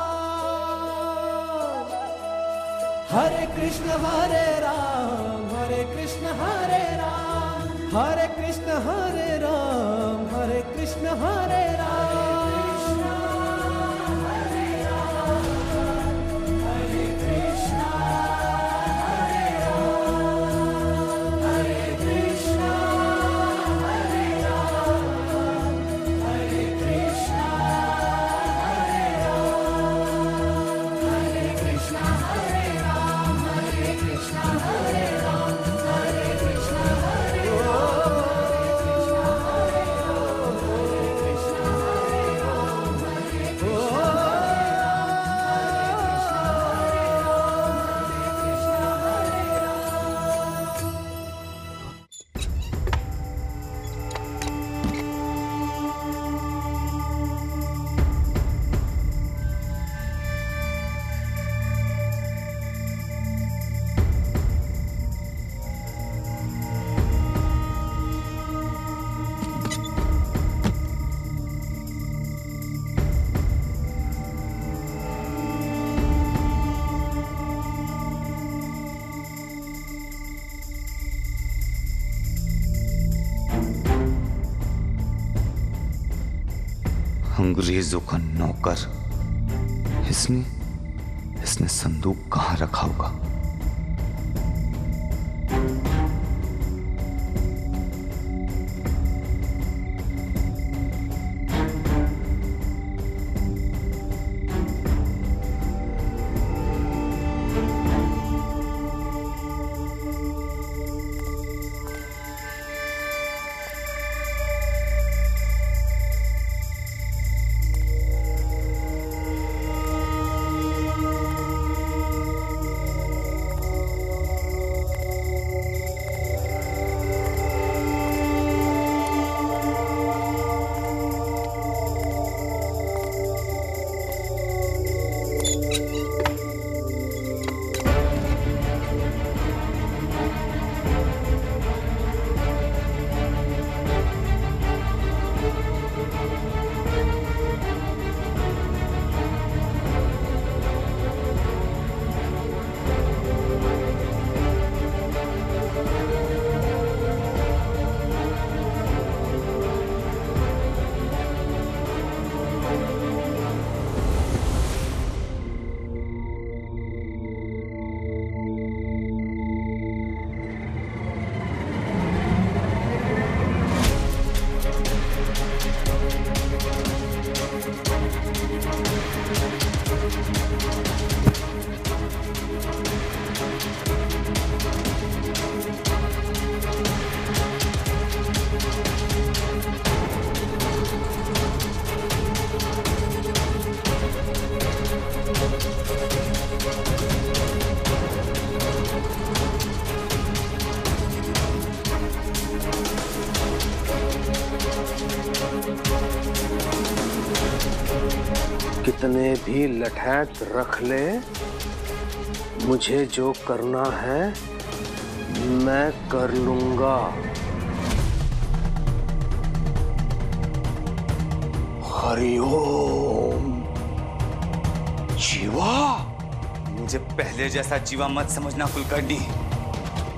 हरे कृष्ण हरे राम, हरे कृष्ण हरे राम, हरे कृष्ण हरे राम, हरे कृष्ण हरे राम। अंग्रेजों का नौकर, इसने संदूक कहां रखा होगा? कितने भी लठैत रख ले, मुझे जो करना है मैं कर लूंगा। हरिओम। जीवा, मुझे पहले जैसा जीवा मत समझना कुलकर्णी।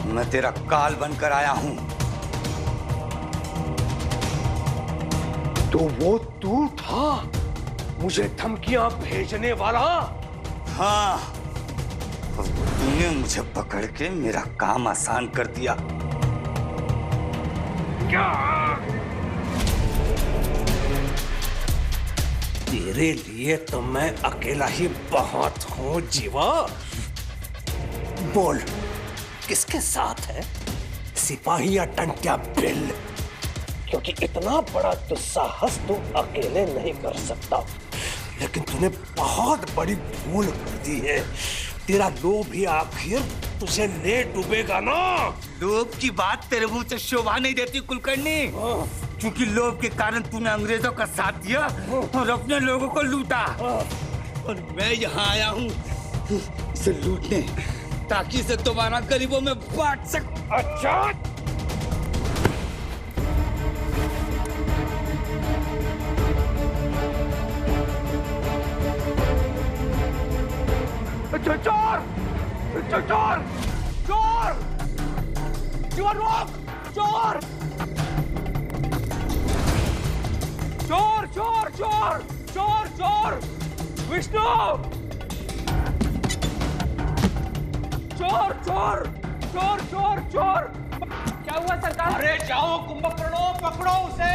मैं तेरा काल बनकर आया हूं। तो वो तू था मुझे धमकियां भेजने वाला? हाँ, और तूने मुझे पकड़ के मेरा काम आसान कर दिया। क्या? तेरे लिए तो मैं अकेला ही बहुत हूं जीवा। बोल, किसके साथ है, सिपाही या टंट्या बिल? क्योंकि इतना बड़ा दुस्साहस तू अकेले नहीं कर सकता, लेकिन तूने बहुत बड़ी भूल कर दी है। तेरा लोभ ही आखिर तुझे ले डूबेगा ना। लोभ की बात तेरे मुंह से शोभा नहीं देती कुलकर्णी, क्योंकि लोभ के कारण तूने अंग्रेजों का साथ दिया और अपने लोगों को लूटा। और मैं यहाँ आया हूँ इसे लूटने, ताकि इसे दोबारा गरीबों में बांट सकूं। अच्छा, चोर चोर चोर चोर रोक, चोर चोर चोर चोर चोर चोर विष्णु, चोर चोर चोर चोर चोर। क्या हुआ सरकार? अरे जाओ कुंभकर्णों, पकड़ो उसे।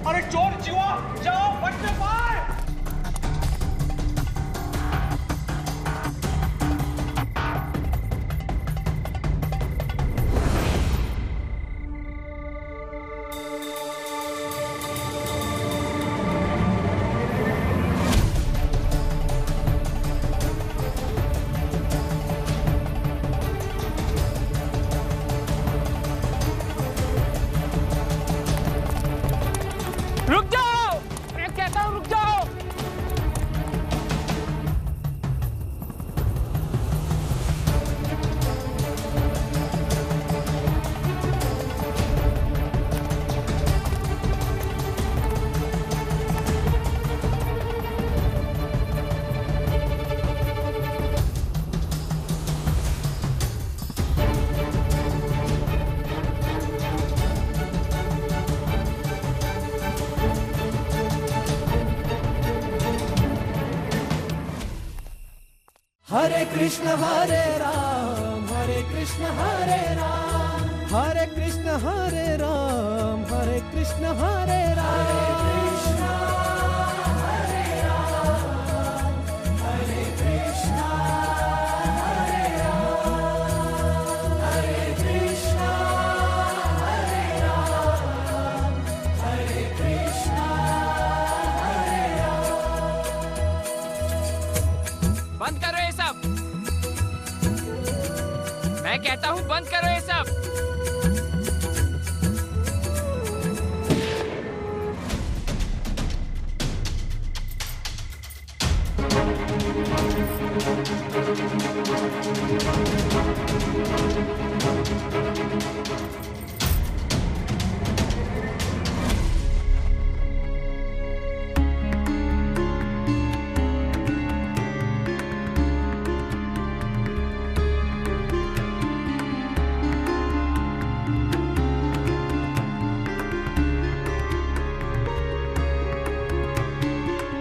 अरे चोर जीवा, जाओ बच न पाए। रुक जाओ, मैं कहता हूँ रुक जाओ। हरे कृष्ण हरे राम, हरे कृष्ण हरे राम, हरे कृष्ण हरे राम, हरे कृष्ण हरे राम, हरे कृष्ण हरे राम, हरे कृष्ण हरे राम, हरे कृष्ण हरे राम। बंद करो ये सब, मैं कहता हूँ बंद करो ये सब।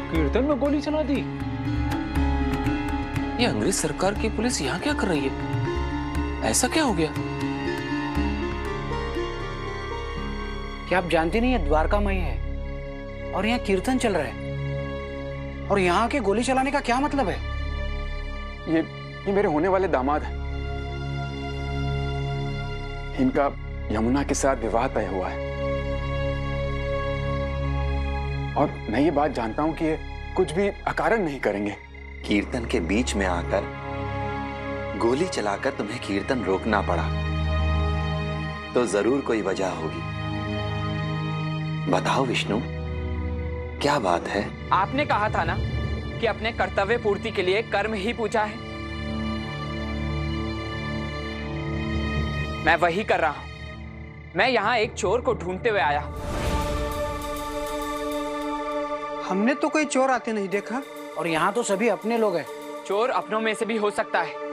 कीर्तन में गोली चला दी। ये अंग्रेज सरकार की पुलिस यहाँ क्या कर रही है? ऐसा क्या हो गया? क्या आप जानती नहीं, ये द्वारका माई है और यहाँ कीर्तन चल रहा है, और यहाँ के गोली चलाने का क्या मतलब है? ये मेरे होने वाले दामाद हैं। इनका यमुना के साथ विवाह तय हुआ है, और मैं ये बात जानता हूं कि ये कुछ भी अकारण नहीं करेंगे। कीर्तन के बीच में आकर गोली चलाकर तुम्हें कीर्तन रोकना पड़ा तो जरूर कोई वजह होगी। बताओ विष्णु, क्या बात है? आपने कहा था ना कि अपने कर्तव्य पूर्ति के लिए कर्म ही पूजा है। मैं वही कर रहा हूं। मैं यहां एक चोर को ढूंढते हुए आया हूं। हमने तो कोई चोर आते नहीं देखा, और यहाँ तो सभी अपने लोग हैं। चोर अपनों में से भी हो सकता है।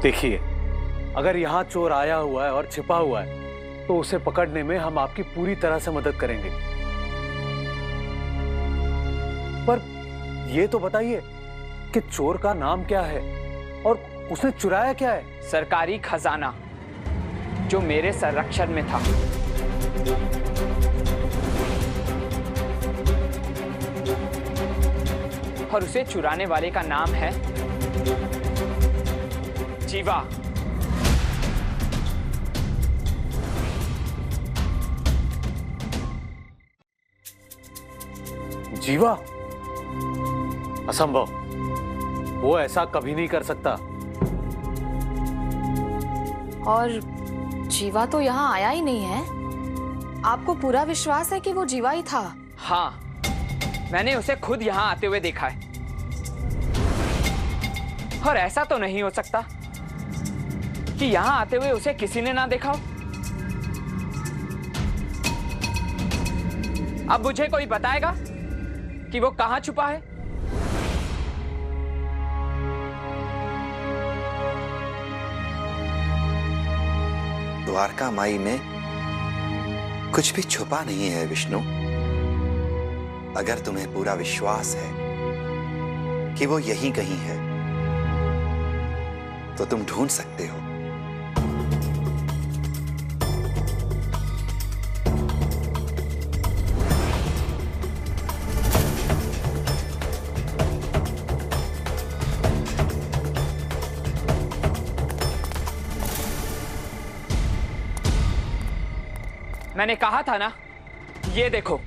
देखिए, अगर यहाँ चोर आया हुआ है और छिपा हुआ है तो उसे पकड़ने में हम आपकी पूरी तरह से मदद करेंगे। पर ये तो बताइए कि चोर का नाम क्या है और उसने चुराया क्या है? सरकारी खजाना जो मेरे संरक्षण में था। और उसे चुराने वाले का नाम है जीवा। जीवा? असंभव, वो ऐसा कभी नहीं कर सकता। और जीवा तो यहाँ आया ही नहीं है। आपको पूरा विश्वास है कि वो जीवा ही था? हाँ, मैंने उसे खुद यहाँ आते हुए देखा है। और ऐसा तो नहीं हो सकता कि यहाँ आते हुए उसे किसी ने ना देखा हो। अब मुझे कोई बताएगा कि वो कहाँ छुपा है? द्वारका माई में कुछ भी छुपा नहीं है विष्णु। अगर तुम्हें पूरा विश्वास है कि वो यहीं कहीं है तो तुम ढूंढ सकते हो। मैंने कहा था ना, ये देखो।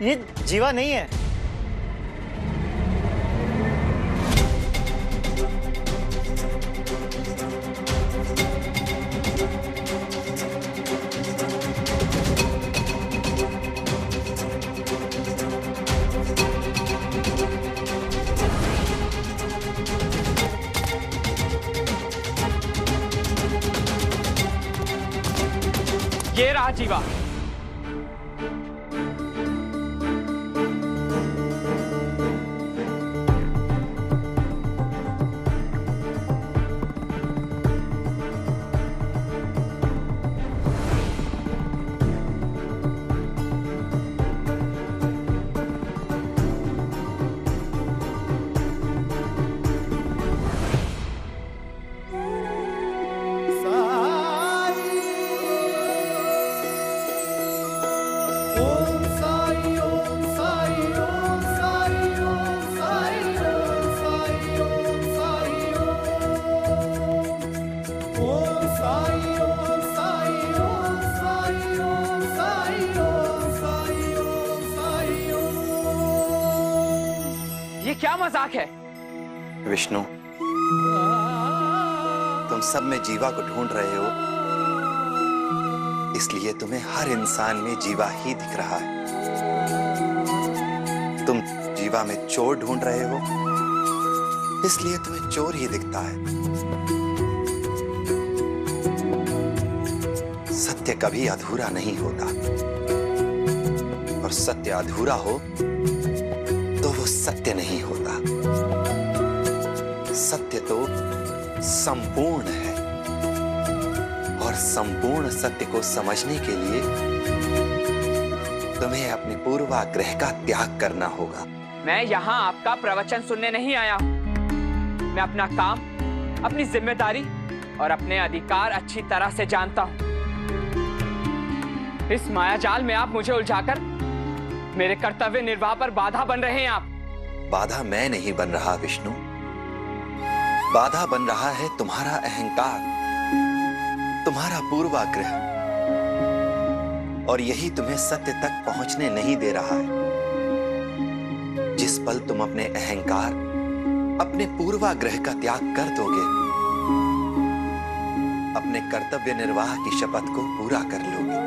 ये जीवा नहीं है। ये रहा जीवा। ये क्या मजाक है? विष्णु, तुम सब में जीवा को ढूंढ रहे हो, इसलिए तुम्हें हर इंसान में जीवा ही दिख रहा है। तुम जीवा में चोर ढूंढ रहे हो, इसलिए तुम्हें चोर ही दिखता है। सत्य कभी अधूरा नहीं होता, और सत्य अधूरा हो तो वो सत्य नहीं होता। सत्य तो संपूर्ण है, और संपूर्ण सत्य को समझने के लिए तुम्हें अपने पूर्वाग्रह का त्याग करना होगा। मैं यहाँ आपका प्रवचन सुनने नहीं आया हूँ। मैं अपना काम, अपनी जिम्मेदारी और अपने अधिकार अच्छी तरह से जानता हूँ। इस मायाजाल में आप मुझे उलझाकर मेरे कर्तव्य निर्वाह पर बाधा बन रहे हैं आप। बाधा मैं नहीं बन रहा विष्णु, बाधा बन रहा है तुम्हारा अहंकार, तुम्हारा पूर्वाग्रह, और यही तुम्हें सत्य तक पहुंचने नहीं दे रहा है। जिस पल तुम अपने अहंकार, अपने पूर्वाग्रह का त्याग कर दोगे, अपने कर्तव्य निर्वाह की शपथ को पूरा कर लोगे।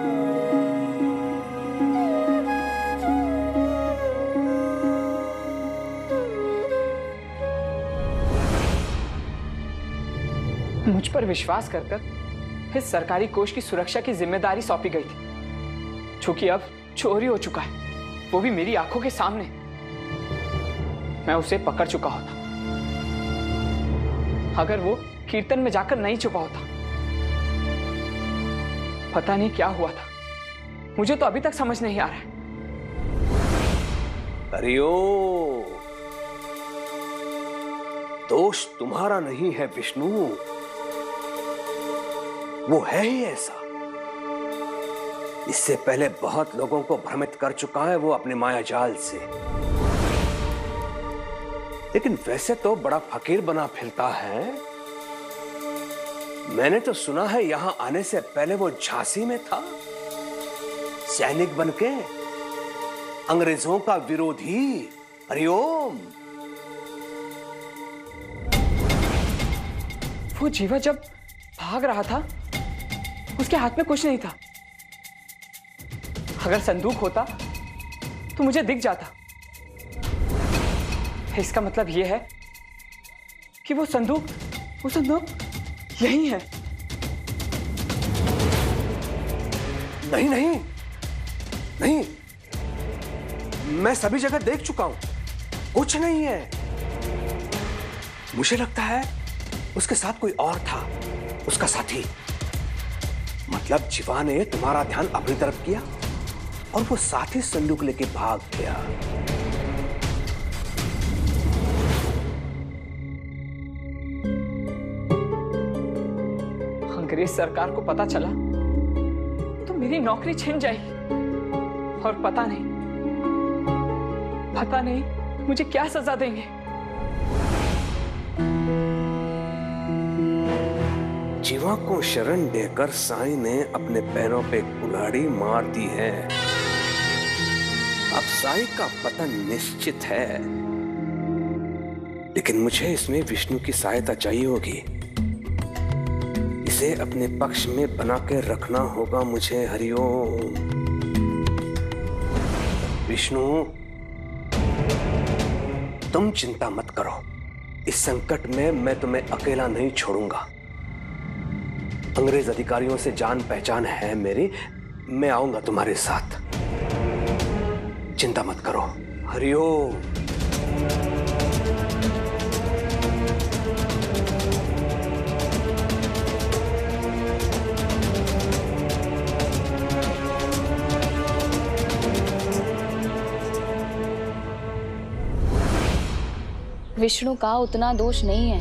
मुझ पर विश्वास कर इस सरकारी कोष की सुरक्षा की जिम्मेदारी सौंपी गई थी, जो कि अब चोरी हो चुका है, वो भी मेरी आंखों के सामने। मैं उसे पकड़ चुका होता। अगर वो कीर्तन में जाकर नहीं छुपा होता, पता नहीं क्या हुआ था। मुझे तो अभी तक समझ नहीं आ रहा है। हरिओम, दोष तुम्हारा नहीं है विष्णु, वो है ही ऐसा। इससे पहले बहुत लोगों को भ्रमित कर चुका है वो अपने माया जाल से। लेकिन वैसे तो बड़ा फकीर बना फिरता है। मैंने तो सुना है यहां आने से पहले वो झांसी में था, सैनिक बनके, अंग्रेजों का विरोधी। हरिओम। वो जीवा जब भाग रहा था, उसके हाथ में कुछ नहीं था। अगर संदूक होता तो मुझे दिख जाता। इसका मतलब यह है कि वो संदूक यही है। नहीं नहीं नहीं, मैं सभी जगह देख चुका हूं, कुछ नहीं है। मुझे लगता है उसके साथ कोई और था, उसका साथी। मतलब जीवा ने तुम्हारा ध्यान अपनी तरफ किया और वो साथी संदूक लेके भाग गया। अंग्रेज सरकार को पता चला तो मेरी नौकरी छिन जाएगी, और पता नहीं मुझे क्या सजा देंगे। जीवा को शरण देकर साईं ने अपने पैरों पे कुल्हाड़ी मार दी है। अब साईं का पतन निश्चित है, लेकिन मुझे इसमें विष्णु की सहायता चाहिए होगी। इसे अपने पक्ष में बना के रखना होगा मुझे। हरिओम। विष्णु, तुम चिंता मत करो, इस संकट में मैं तुम्हें अकेला नहीं छोड़ूंगा। अंग्रेज अधिकारियों से जान पहचान है मेरी, मैं आऊंगा तुम्हारे साथ, चिंता मत करो। हरिओम। विष्णु का उतना दोष नहीं है,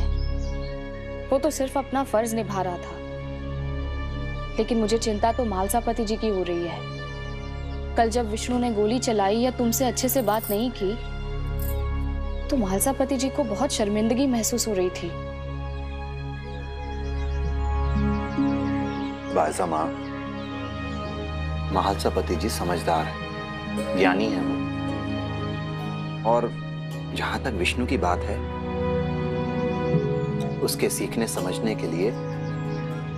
वो तो सिर्फ अपना फर्ज निभा रहा था। लेकिन मुझे चिंता तो मालसापति जी की हो रही है। कल जब विष्णु ने गोली चलाई या तुमसे अच्छे से बात नहीं की, तो मालसापति जी को बहुत शर्मिंदगी महसूस हो रही थी। बाजा माँ, मालसापति जी समझदार है, ज्ञानी है वो। और जहां तक विष्णु की बात है, उसके सीखने समझने के लिए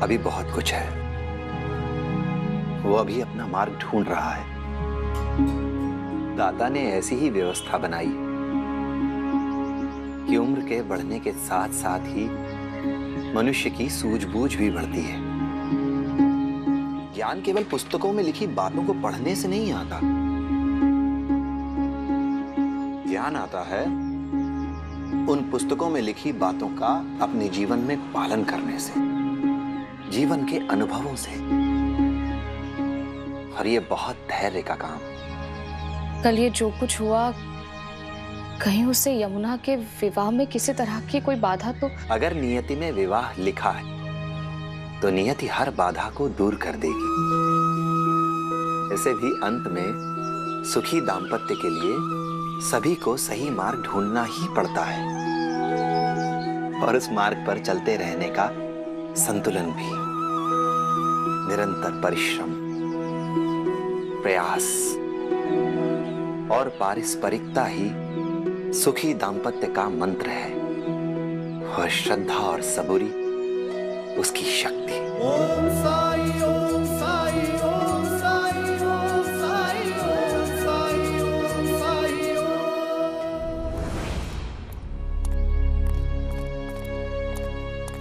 अभी बहुत कुछ है। वो अभी अपना मार्ग ढूंढ रहा है। दाता ने ऐसी ही व्यवस्था बनाई कि उम्र के बढ़ने के साथ साथ ही मनुष्य की सूझबूझ भी बढ़ती है। ज्ञान केवल पुस्तकों में लिखी बातों को पढ़ने से नहीं आता। ज्ञान आता है उन पुस्तकों में लिखी बातों का अपने जीवन में पालन करने से, जीवन के अनुभवों से। और ये बहुत धैर्य का काम। कल ये जो कुछ हुआ, कहीं उसे यमुना के विवाह में किसी तरह की कोई बाधा तो? अगर नियति में विवाह लिखा है तो नियति हर बाधा को दूर कर देगी। इसे भी अंत में सुखी दाम्पत्य के लिए सभी को सही मार्ग ढूंढना ही पड़ता है, और उस मार्ग पर चलते रहने का संतुलन भी, निरंतर परिश्रम, प्रयास और पारस्परिकता ही सुखी दाम्पत्य का मंत्र है, और श्रद्धा और सबूरी उसकी शक्ति। ओम साई, ओम साई, ओम साई, ओम साई, ओम साई, ओम साई,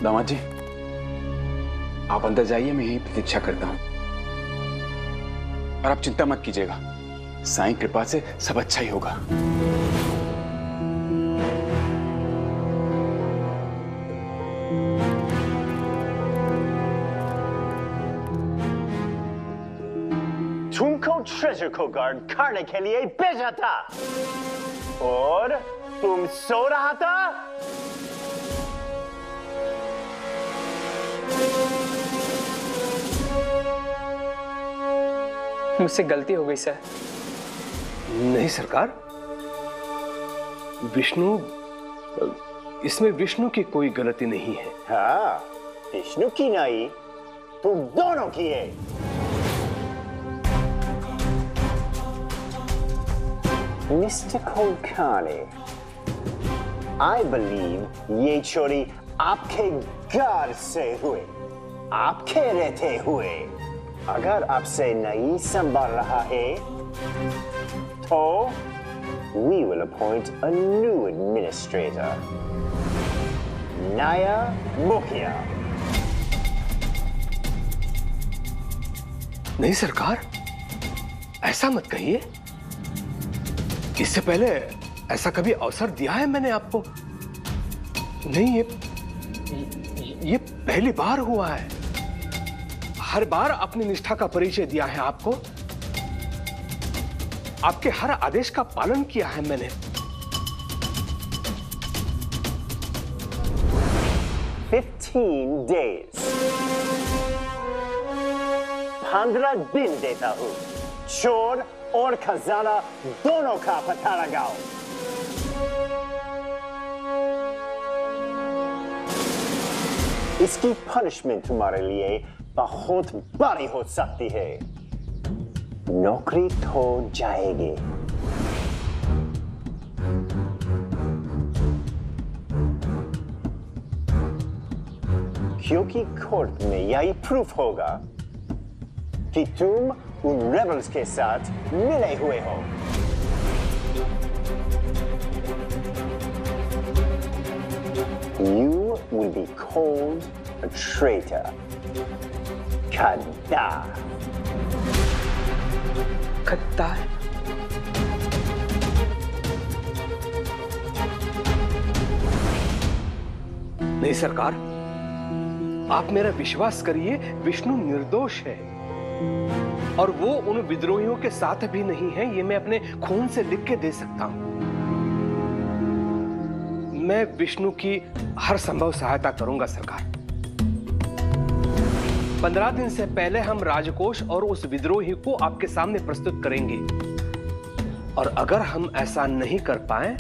दामाद जी, आप अंदर जाइए, मैं यहीं प्रतीक्षा करता हूं। और आप चिंता मत कीजिएगा, साईं कृपा से सब अच्छा ही होगा। तुमको ट्रेजर को गार्ड करने के लिए भेजा था और तुम सो रहा था। मुझसे गलती हो गई सर। नहीं सरकार, विष्णु, इसमें विष्णु की कोई गलती नहीं है। हाँ, विष्णु की नहीं, तुम दोनों की है। मिस्टर कोलकानी, I believe ये चोरी आपके घर से हुए, आपके रहते हुए। अगर आपसे नहीं संभाल रहा है, तो we will appoint a new administrator, नया मुखिया। नहीं सरकार, ऐसा मत कहिए। इससे पहले ऐसा कभी अवसर दिया है मैंने आपको? नहीं, ये पहली बार हुआ है। हर बार अपनी निष्ठा का परिचय दिया है आपको, आपके हर आदेश का पालन किया है मैंने। 15 days, 15 दिन देता हूं। चोर और खजाना दोनों का पता लगाओ। इसकी पनिशमेंट तुम्हारे लिए बहुत बड़ी हो सकती है। नौकरी खो जाएगी। क्योंकि कोर्ट में यही प्रूफ होगा कि तुम उन रेबल्स के साथ मिले हुए हो। You will be called a traitor. गद्दार। गद्दार? नहीं सरकार, आप मेरा विश्वास करिए, विष्णु निर्दोष है और वो उन विद्रोहियों के साथ भी नहीं है। ये मैं अपने खून से लिख के दे सकता हूं। मैं विष्णु की हर संभव सहायता करूंगा सरकार। 15 दिन से पहले हम राजकोष और उस विद्रोही को आपके सामने प्रस्तुत करेंगे और अगर हम ऐसा नहीं कर पाए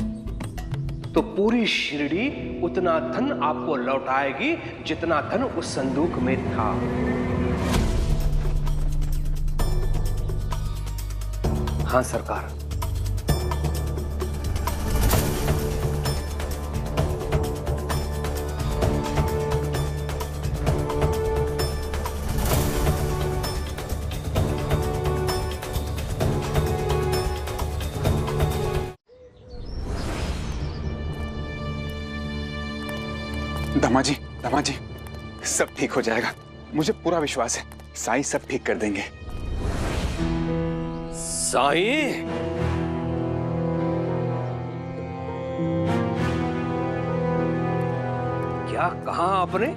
तो पूरी शिरडी उतना धन आपको लौटाएगी जितना धन उस संदूक में था। हाँ सरकार। दामाजी, सब ठीक हो जाएगा। मुझे पूरा विश्वास है, साईं सब ठीक कर देंगे। साईं? क्या कहा आपने?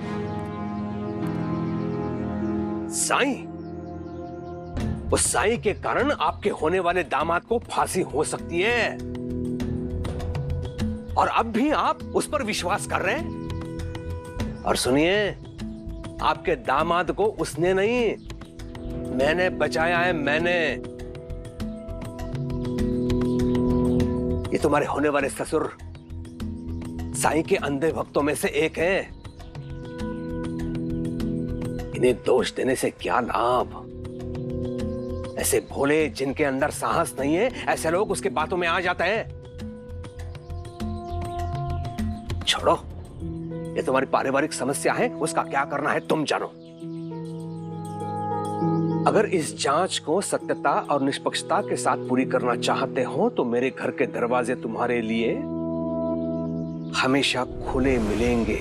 साईं? उस साईं के कारण आपके होने वाले दामाद को फांसी हो सकती है और अब भी आप उस पर विश्वास कर रहे हैं? और सुनिए, आपके दामाद को उसने नहीं, मैंने बचाया है। मैंने। ये तुम्हारे होने वाले ससुर साईं के अंधे भक्तों में से एक है। इन्हें दोष देने से क्या लाभ? ऐसे भोले जिनके अंदर साहस नहीं है, ऐसे लोग उसके बातों में आ जाते हैं। छोड़ो, ये तुम्हारी पारिवारिक समस्या है, उसका क्या करना है तुम जानो। अगर इस जांच को सत्यता और निष्पक्षता के साथ पूरी करना चाहते हो तो मेरे घर के दरवाजे तुम्हारे लिए हमेशा खुले मिलेंगे।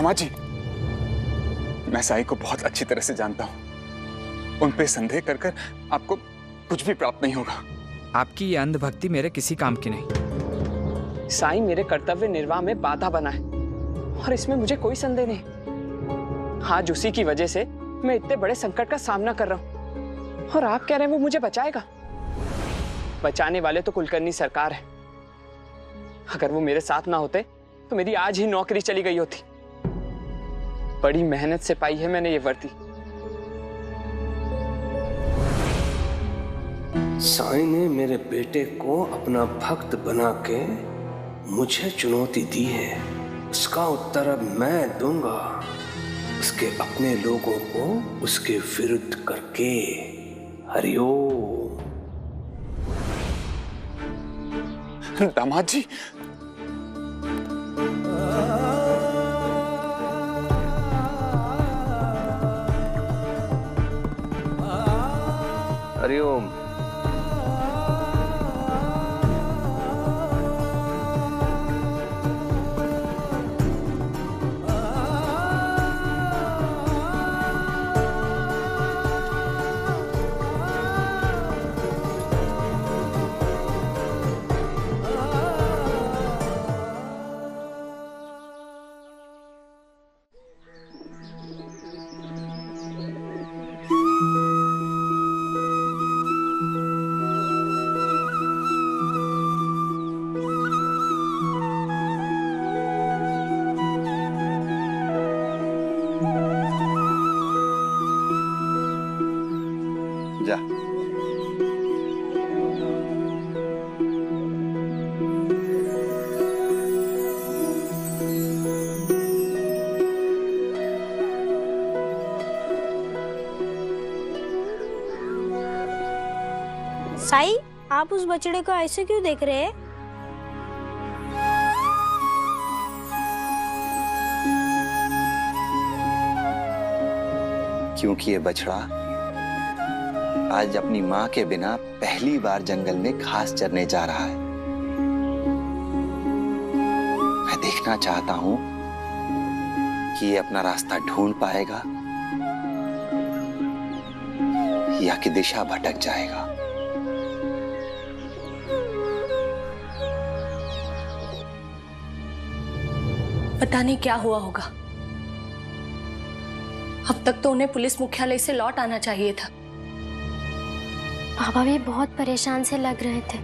दामाजी, मैं साई को बहुत अच्छी तरह से जानता हूं। उन पे संदेह कर कर आपको कुछ भी प्राप्त नहीं होगा। आपकी ये अंधभक्ति मेरे किसी काम की नहीं। साईं मेरे कर्तव्य निर्वाह में बाधा बना है और इसमें मुझे कोई संदेह नहीं। आज उसी की वजह से मैं इतने बड़े संकट का सामना कर रहा हूं और आप कह रहे हैं वो मुझे बचाएगा। बचाने वाले तो कुलकर्णी सरकार है। अगर वो मेरे साथ ना होते तो मेरी आज ही नौकरी चली गई होती। बड़ी मेहनत से पाई है मैंने ये वर्दी। साईं ने मेरे बेटे को अपना भक्त बना के मुझे चुनौती दी है, उसका उत्तर अब मैं दूंगा, उसके अपने लोगों को उसके विरुद्ध करके। हरिओम। दामाद जी, हरिओम। जा। साई, आप उस बछड़े को ऐसे क्यों देख रहे हैं? क्योंकि ये बछड़ा आज अपनी माँ के बिना पहली बार जंगल में घास चरने जा रहा है। मैं देखना चाहता हूं कि ये अपना रास्ता ढूंढ पाएगा या कि दिशा भटक जाएगा। पता नहीं क्या हुआ होगा। अब तक तो उन्हें पुलिस मुख्यालय से लौट आना चाहिए था। बाबा भी बहुत परेशान से लग रहे थे।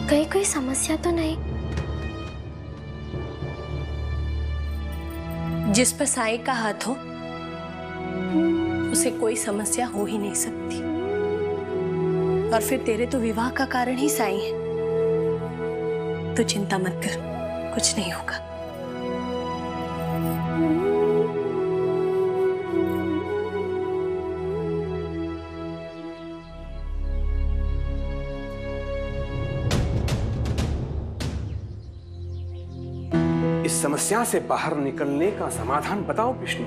कहीं कोई समस्या तो नहीं? जिस पर साई का हाथ हो उसे कोई समस्या हो ही नहीं सकती। और फिर तेरे तो विवाह का कारण ही साई है, तो चिंता मत कर, कुछ नहीं होगा। इस समस्या से बाहर निकलने का समाधान बताओ विष्णु।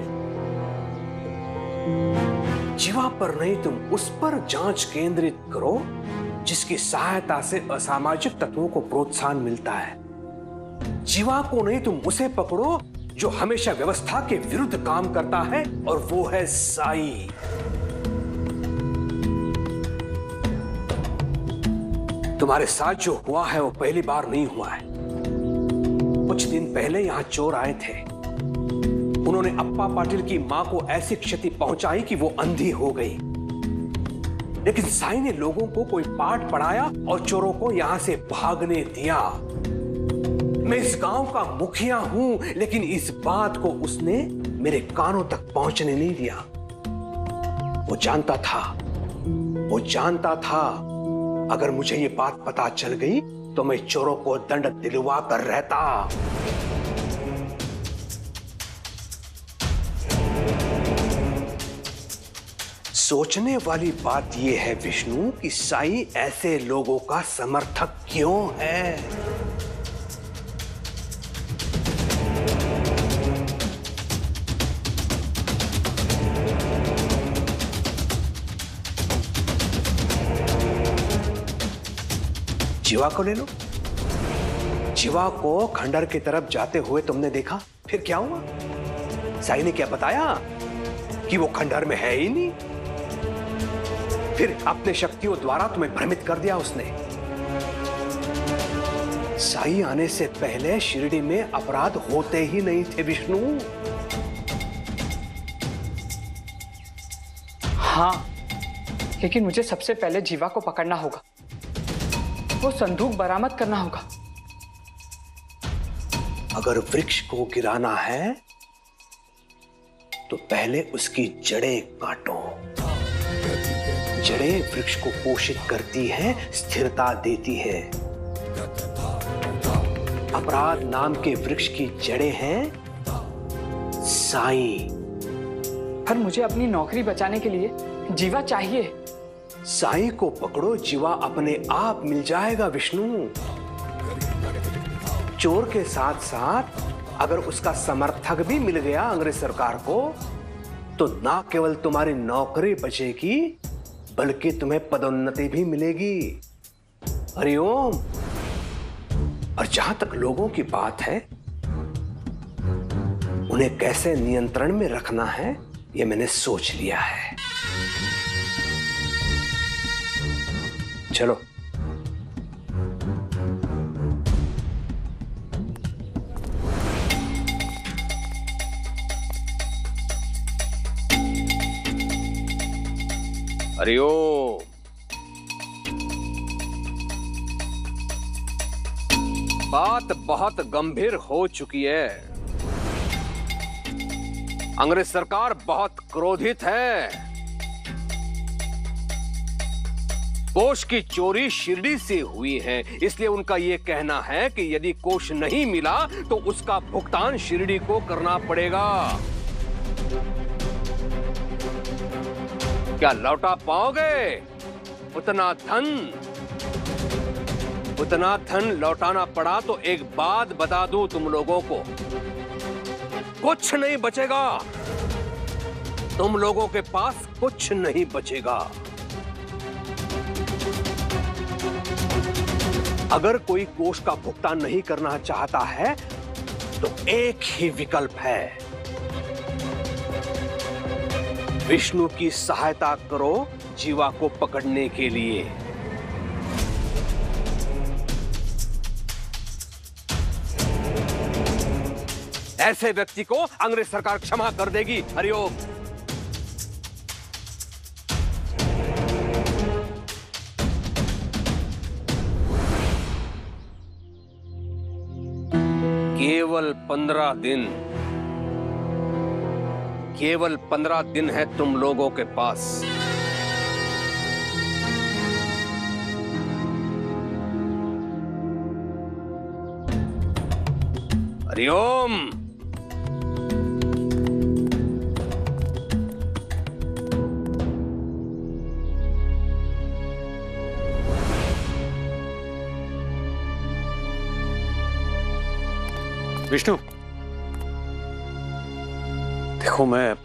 जीवा पर नहीं तुम उस पर जांच केंद्रित करो जिसकी सहायता से असामाजिक तत्वों को प्रोत्साहन मिलता है। जीवा को नहीं तुम उसे पकड़ो जो हमेशा व्यवस्था के विरुद्ध काम करता है, और वो है साई। तुम्हारे साथ जो हुआ है वो पहली बार नहीं हुआ है। कुछ दिन पहले यहां चोर आए थे। उन्होंने अप्पा पाटिल की मां को ऐसी क्षति पहुंचाई कि वो अंधी हो गई। लेकिन साई ने लोगों को कोई पाठ पढ़ाया और चोरों को यहां से भागने दिया। मैं इस गांव का मुखिया हूं, लेकिन इस बात को उसने मेरे कानों तक पहुंचने नहीं दिया। वो जानता था अगर मुझे ये बात पता चल गई तो मैं चोरों को दंड दिलवा कर रहता। सोचने वाली बात यह है विष्णु कि साई ऐसे लोगों का समर्थक क्यों है? जीवा को ले लो। जीवा को खंडर की तरफ जाते हुए तुमने देखा? फिर क्या हुआ? साई ने क्या बताया कि वो खंडहर में है ही नहीं? फिर अपने शक्तियों द्वारा तुम्हें भ्रमित कर दिया उसने। साई आने से पहले शिरडी में अपराध होते ही नहीं थे विष्णु। हाँ, लेकिन मुझे सबसे पहले जीवा को पकड़ना होगा, वो संदूक बरामद करना होगा। अगर वृक्ष को गिराना है तो पहले उसकी जड़ें काटो। जड़ें वृक्ष को पोषित करती हैं, स्थिरता देती है। अपराध नाम के वृक्ष की जड़ें हैं साई। पर मुझे अपनी नौकरी बचाने के लिए जीवा चाहिए। साई को पकड़ो, जीवा अपने आप मिल जाएगा विष्णु। चोर के साथ साथ अगर उसका समर्थक भी मिल गया अंग्रेज सरकार को, तो ना केवल तुम्हारी नौकरी बचेगी बल्कि तुम्हें पदोन्नति भी मिलेगी। हरिओम। और जहां तक लोगों की बात है, उन्हें कैसे नियंत्रण में रखना है यह मैंने सोच लिया है। चलो। हरिओम। बात बहुत गंभीर हो चुकी है। अंग्रेज सरकार बहुत क्रोधित है। कोष की चोरी शिरडी से हुई है, इसलिए उनका यह कहना है कि यदि कोष नहीं मिला तो उसका भुगतान शिरडी को करना पड़ेगा। क्या लौटा पाओगे उतना धन? उतना धन लौटाना पड़ा तो एक बात बता दूं तुम लोगों को, कुछ नहीं बचेगा। तुम लोगों के पास कुछ नहीं बचेगा। अगर कोई कोष का भुगतान नहीं करना चाहता है तो एक ही विकल्प है, विष्णु की सहायता करो जीवा को पकड़ने के लिए। ऐसे व्यक्ति को अंग्रेज सरकार क्षमा कर देगी। हरिओम। केवल 15 दिन, केवल 15 दिन है तुम लोगों के पास। हरिओम। विष्णु, देखो मैं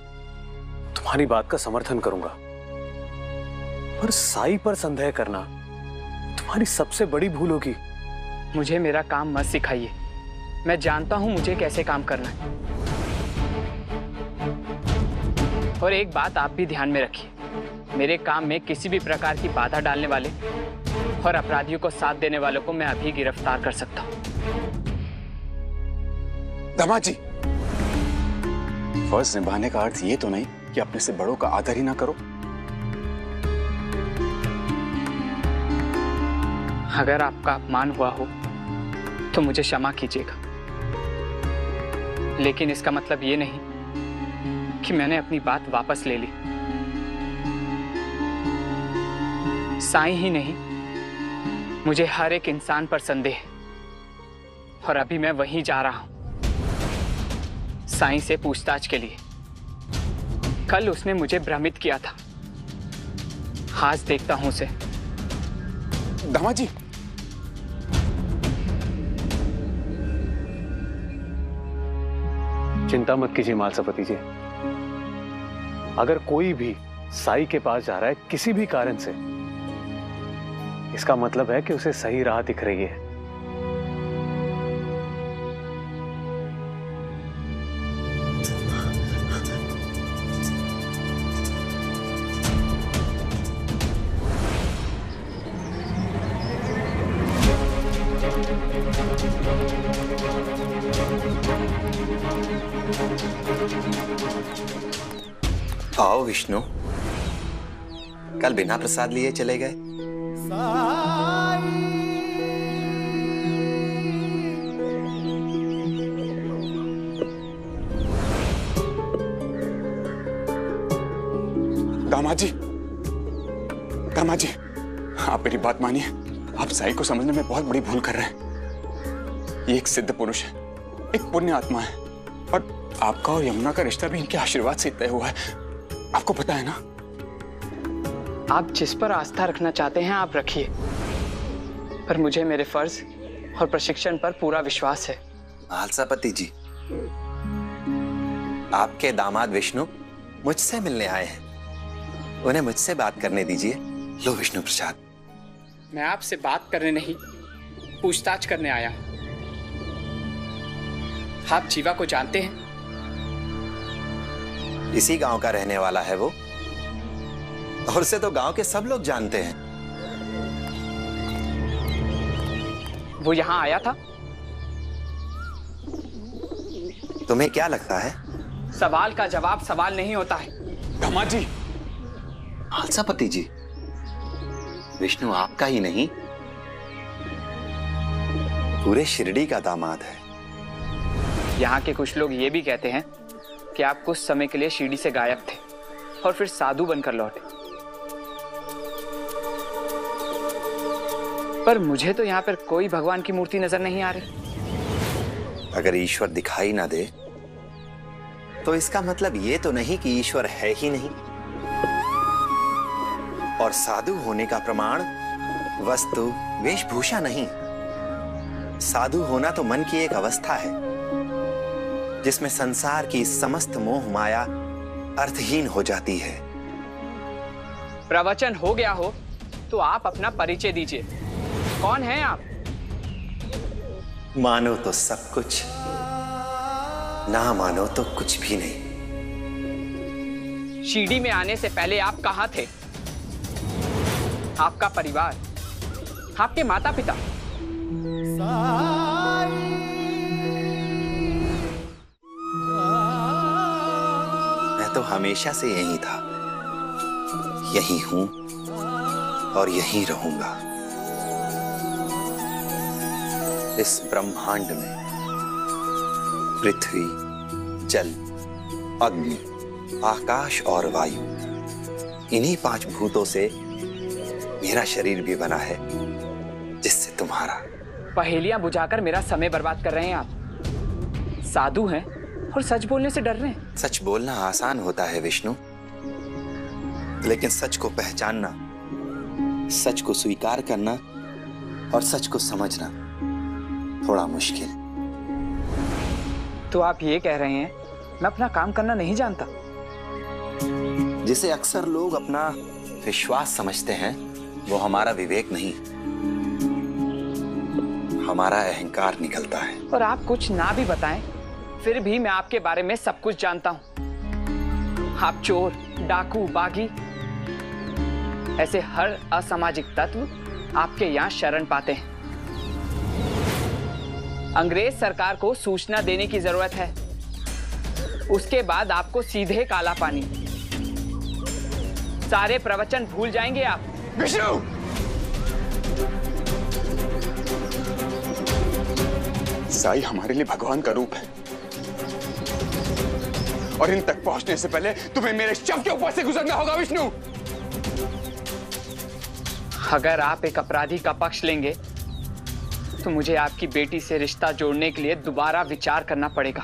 तुम्हारी बात का समर्थन करूंगा, पर साई पर संदेह करना तुम्हारी सबसे बड़ी भूल होगी। मुझे मेरा काम मत सिखाइए, मैं जानता हूं मुझे कैसे काम करना है। और एक बात आप भी ध्यान में रखिए, मेरे काम में किसी भी प्रकार की बाधा डालने वाले और अपराधियों को साथ देने वालों को मैं अभी गिरफ्तार कर सकता हूं। दामाद जी, फर्ज निभाने का अर्थ ये तो नहीं कि अपने से बड़ों का आदर ही ना करो। अगर आपका अपमान हुआ हो तो मुझे क्षमा कीजिएगा, लेकिन इसका मतलब ये नहीं कि मैंने अपनी बात वापस ले ली। साईं ही नहीं, मुझे हर एक इंसान पर संदेह है, और अभी मैं वहीं जा रहा हूं साईं से पूछताछ के लिए। कल उसने मुझे भ्रमित किया था, आज देखता हूं उसे। दामाद जी, चिंता मत कीजिए मालसापति जी, अगर कोई भी साई के पास जा रहा है किसी भी कारण से, इसका मतलब है कि उसे सही राह दिख रही है। आओ विष्णु, कल बिना प्रसाद लिए चले गए। दामाद जी, दामाद जी, आप मेरी बात मानिए। आप साई को समझने में बहुत बड़ी भूल कर रहे हैं। ये एक सिद्ध पुरुष है, एक पुण्य आत्मा है, और आपका और यमुना का रिश्ता भी इनके आशीर्वाद से तय हुआ है। आपको पता है ना? आप जिस पर आस्था रखना चाहते हैं आप रखिए, पर मुझे मेरे फर्ज और प्रशिक्षण पर पूरा विश्वास है। महालसापति जी, आपके दामाद विष्णु मुझसे मिलने आए हैं, उन्हें मुझसे बात करने दीजिए। लो विष्णु प्रसाद। मैं आपसे बात करने नहीं, पूछताछ करने आया हूं। आप जीवा को जानते हैं? इसी गांव का रहने वाला है वो, और उसे तो गांव के सब लोग जानते हैं। वो यहां आया था? तुम्हें क्या लगता है? सवाल का जवाब सवाल नहीं होता है। दामाद जी। महालसापति जी, विष्णु आपका ही नहीं, पूरे शिरडी का दामाद है। यहाँ के कुछ लोग ये भी कहते हैं कि आप कुछ समय के लिए शिरडी से गायब थे और फिर साधु बनकर लौटे, पर मुझे तो यहाँ पर कोई भगवान की मूर्ति नजर नहीं आ रही। अगर ईश्वर दिखाई ना दे तो इसका मतलब ये तो नहीं कि ईश्वर है ही नहीं। और साधु होने का प्रमाण वस्तु वेशभूषा नहीं, साधु होना तो मन की एक अवस्था है जिसमें संसार की समस्त मोह माया अर्थहीन हो जाती है। प्रवचन हो गया हो तो आप अपना परिचय दीजिए। कौन हैं आप? मानो तो सब कुछ, ना मानो तो कुछ भी नहीं। शिरडी में आने से पहले आप कहां थे? आपका परिवार, आपके माता पिता? मैं तो हमेशा से यही था, यही हूं और यही रहूंगा। इस ब्रह्मांड में पृथ्वी, जल, अग्नि, आकाश और वायु, इन्हीं 5 भूतों से मेरा शरीर भी बना है, जिससे तुम्हारा। पहेलियां बुझाकर मेरा समय बर्बाद कर रहे हैं आप। साधु हैं और सच बोलने से डर रहे हैं। सच बोलना आसान होता है विष्णु, लेकिन सच को पहचानना, सच को स्वीकार करना और सच को समझना थोड़ा मुश्किल। तो आप ये कह रहे हैं मैं अपना काम करना नहीं जानता? जिसे अक्सर लोग अपना विश्वास समझते हैं वो हमारा विवेक नहीं, हमारा अहंकार निकलता है। और आप कुछ ना भी बताएं, फिर भी मैं आपके बारे में सब कुछ जानता हूं। आप चोर, डाकू, बागी, ऐसे हर असामाजिक तत्व आपके यहाँ शरण पाते हैं। अंग्रेज सरकार को सूचना देने की जरूरत है, उसके बाद आपको सीधे काला पानी। सारे प्रवचन भूल जाएंगे आप। विष्णु! साई हमारे लिए भगवान का रूप है, और इन तक पहुंचने से पहले तुम्हें मेरे शव के ऊपर से गुजरना होगा विष्णु। अगर आप एक अपराधी का पक्ष लेंगे तो मुझे आपकी बेटी से रिश्ता जोड़ने के लिए दोबारा विचार करना पड़ेगा।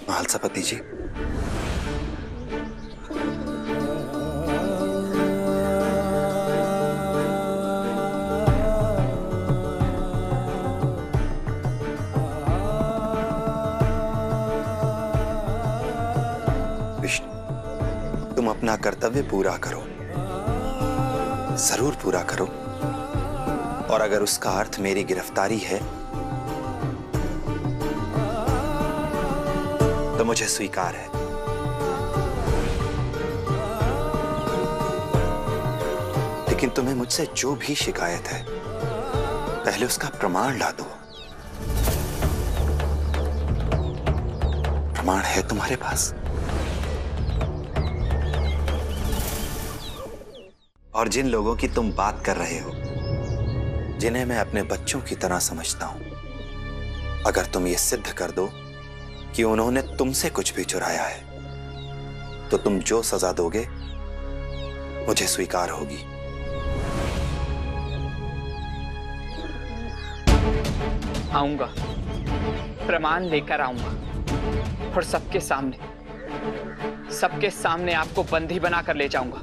महालसापति जी, विष्णु, तुम अपना कर्तव्य पूरा करो, जरूर पूरा करो, और अगर उसका अर्थ मेरी गिरफ्तारी है तो मुझे स्वीकार है। लेकिन तुम्हें मुझसे जो भी शिकायत है पहले उसका प्रमाण ला दो। प्रमाण है तुम्हारे पास? और जिन लोगों की तुम बात कर रहे हो, जिन्हें मैं अपने बच्चों की तरह समझता हूं, अगर तुम ये सिद्ध कर दो कि उन्होंने तुमसे कुछ भी चुराया है, तो तुम जो सजा दोगे मुझे स्वीकार होगी। आऊंगा, प्रमाण लेकर आऊंगा और सबके सामने आपको बंदी बनाकर ले जाऊंगा।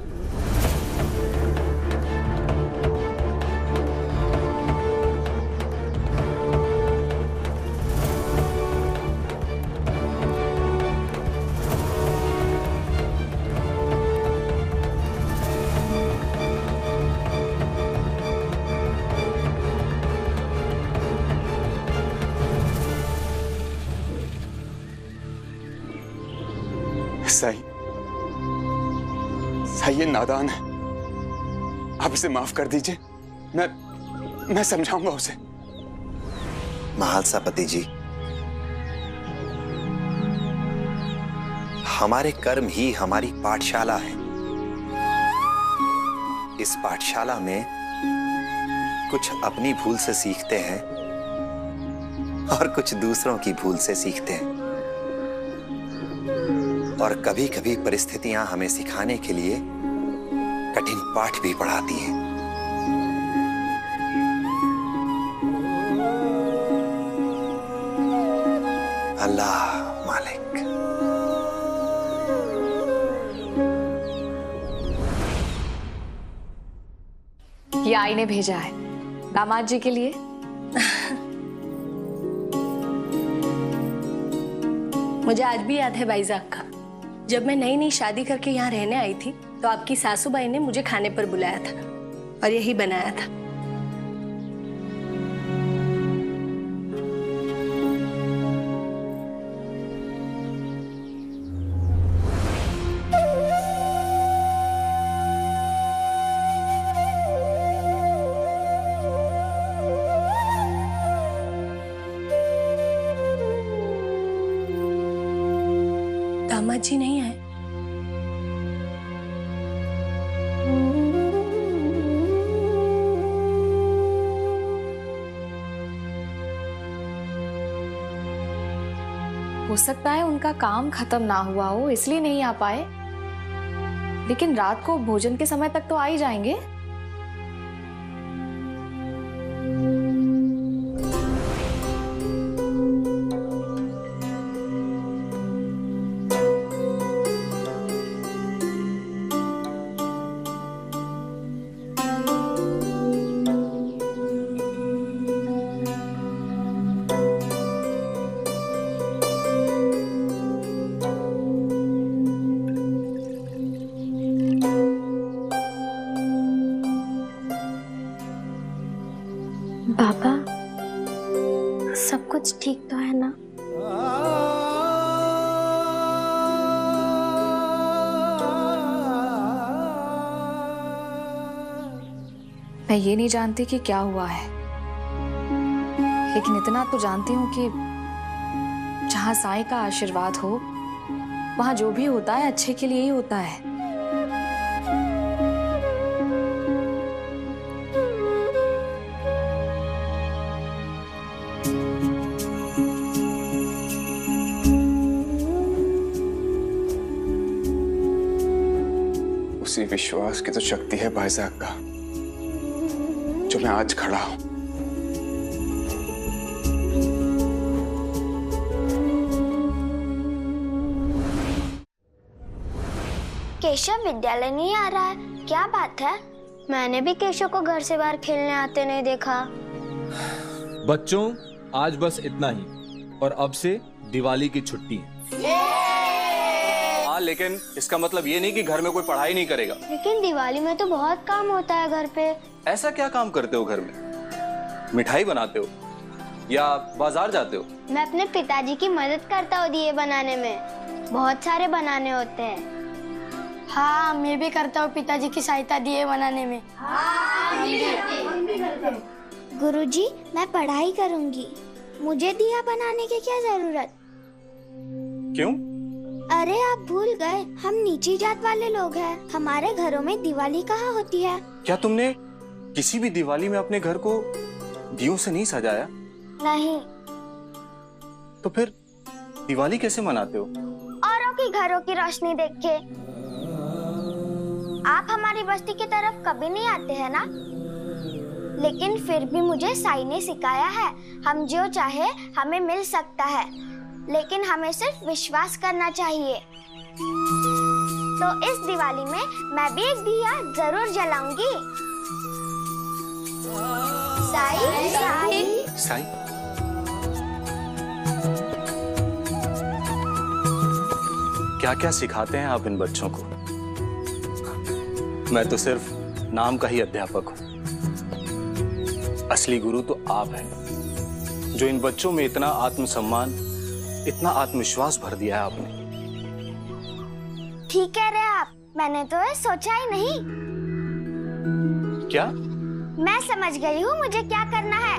साई ये नादान है, आप इसे माफ कर दीजिए। मैं समझाऊंगा उसे। महालसापति जी, हमारे कर्म ही हमारी पाठशाला है। इस पाठशाला में कुछ अपनी भूल से सीखते हैं और कुछ दूसरों की भूल से सीखते हैं। और कभी कभी परिस्थितियां हमें सिखाने के लिए कठिन पाठ भी पढ़ाती हैं। अल्लाह मालिक। ये आई ने भेजा है दामाद जी के लिए। मुझे आज भी याद है भाईजाक का, जब मैं नई नई शादी करके यहाँ रहने आई थी तो आपकी सासूबाई ने मुझे खाने पर बुलाया था और यही बनाया था। दामाद जी नहीं आए? हो सकता है उनका काम खत्म ना हुआ हो इसलिए नहीं आ पाए, लेकिन रात को भोजन के समय तक तो आ ही जाएंगे। पापा, सब कुछ ठीक तो है ना? मैं ये नहीं जानती कि क्या हुआ है, लेकिन इतना तो जानती हूँ कि जहाँ साईं का आशीर्वाद हो वहाँ जो भी होता है अच्छे के लिए ही होता है। उसी विश्वास की तो शक्ति है भाईजाक का जो मैं आज खड़ा हूं। केशव विद्यालय नहीं आ रहा है, क्या बात है? मैंने भी केशव को घर से बाहर खेलने आते नहीं देखा। बच्चों, आज बस इतना ही और अब से दिवाली की छुट्टी है। हाँ, लेकिन इसका मतलब ये नहीं कि घर में कोई पढ़ाई नहीं करेगा। लेकिन दिवाली में तो बहुत काम होता है घर पे। ऐसा क्या काम करते हो घर में? मिठाई बनाते हो या बाजार जाते हो? मैं अपने पिताजी की मदद करता हूँ दिए बनाने में, बहुत सारे बनाने होते हैं। हाँ, मैं भी करता हूँ पिताजी की सहायता दिए बनाने में। गुरुजी, मैं पढ़ाई करूँगी। मुझे दिया बनाने की क्या जरूरत? क्यों? अरे आप भूल गए, हम नीची जात वाले लोग हैं। हमारे घरों में दिवाली कहाँ होती है? क्या तुमने किसी भी दिवाली में अपने घर को दियों से नहीं सजाया? नहीं। तो फिर दिवाली कैसे मनाते हो? औरों के घरों की रोशनी देख के। आप हमारी बस्ती की तरफ कभी नहीं आते हैं ना? लेकिन फिर भी मुझे साई ने सिखाया है, हम जो चाहे हमें मिल सकता है, लेकिन हमें सिर्फ विश्वास करना चाहिए। तो इस दिवाली में मैं भी एक दिया जरूर जलाऊंगी। साई साई साई, क्या क्या सिखाते हैं आप इन बच्चों को? मैं तो सिर्फ नाम का ही अध्यापक हूं। असली गुरु तो आप हैं, जो इन बच्चों में इतना आत्मसम्मान, इतना आत्मविश्वास भर दिया है आपने। ठीक कह रहे आप, मैंने तो ये सोचा ही नहीं। क्या? मैं समझ गई हूँ मुझे क्या करना है।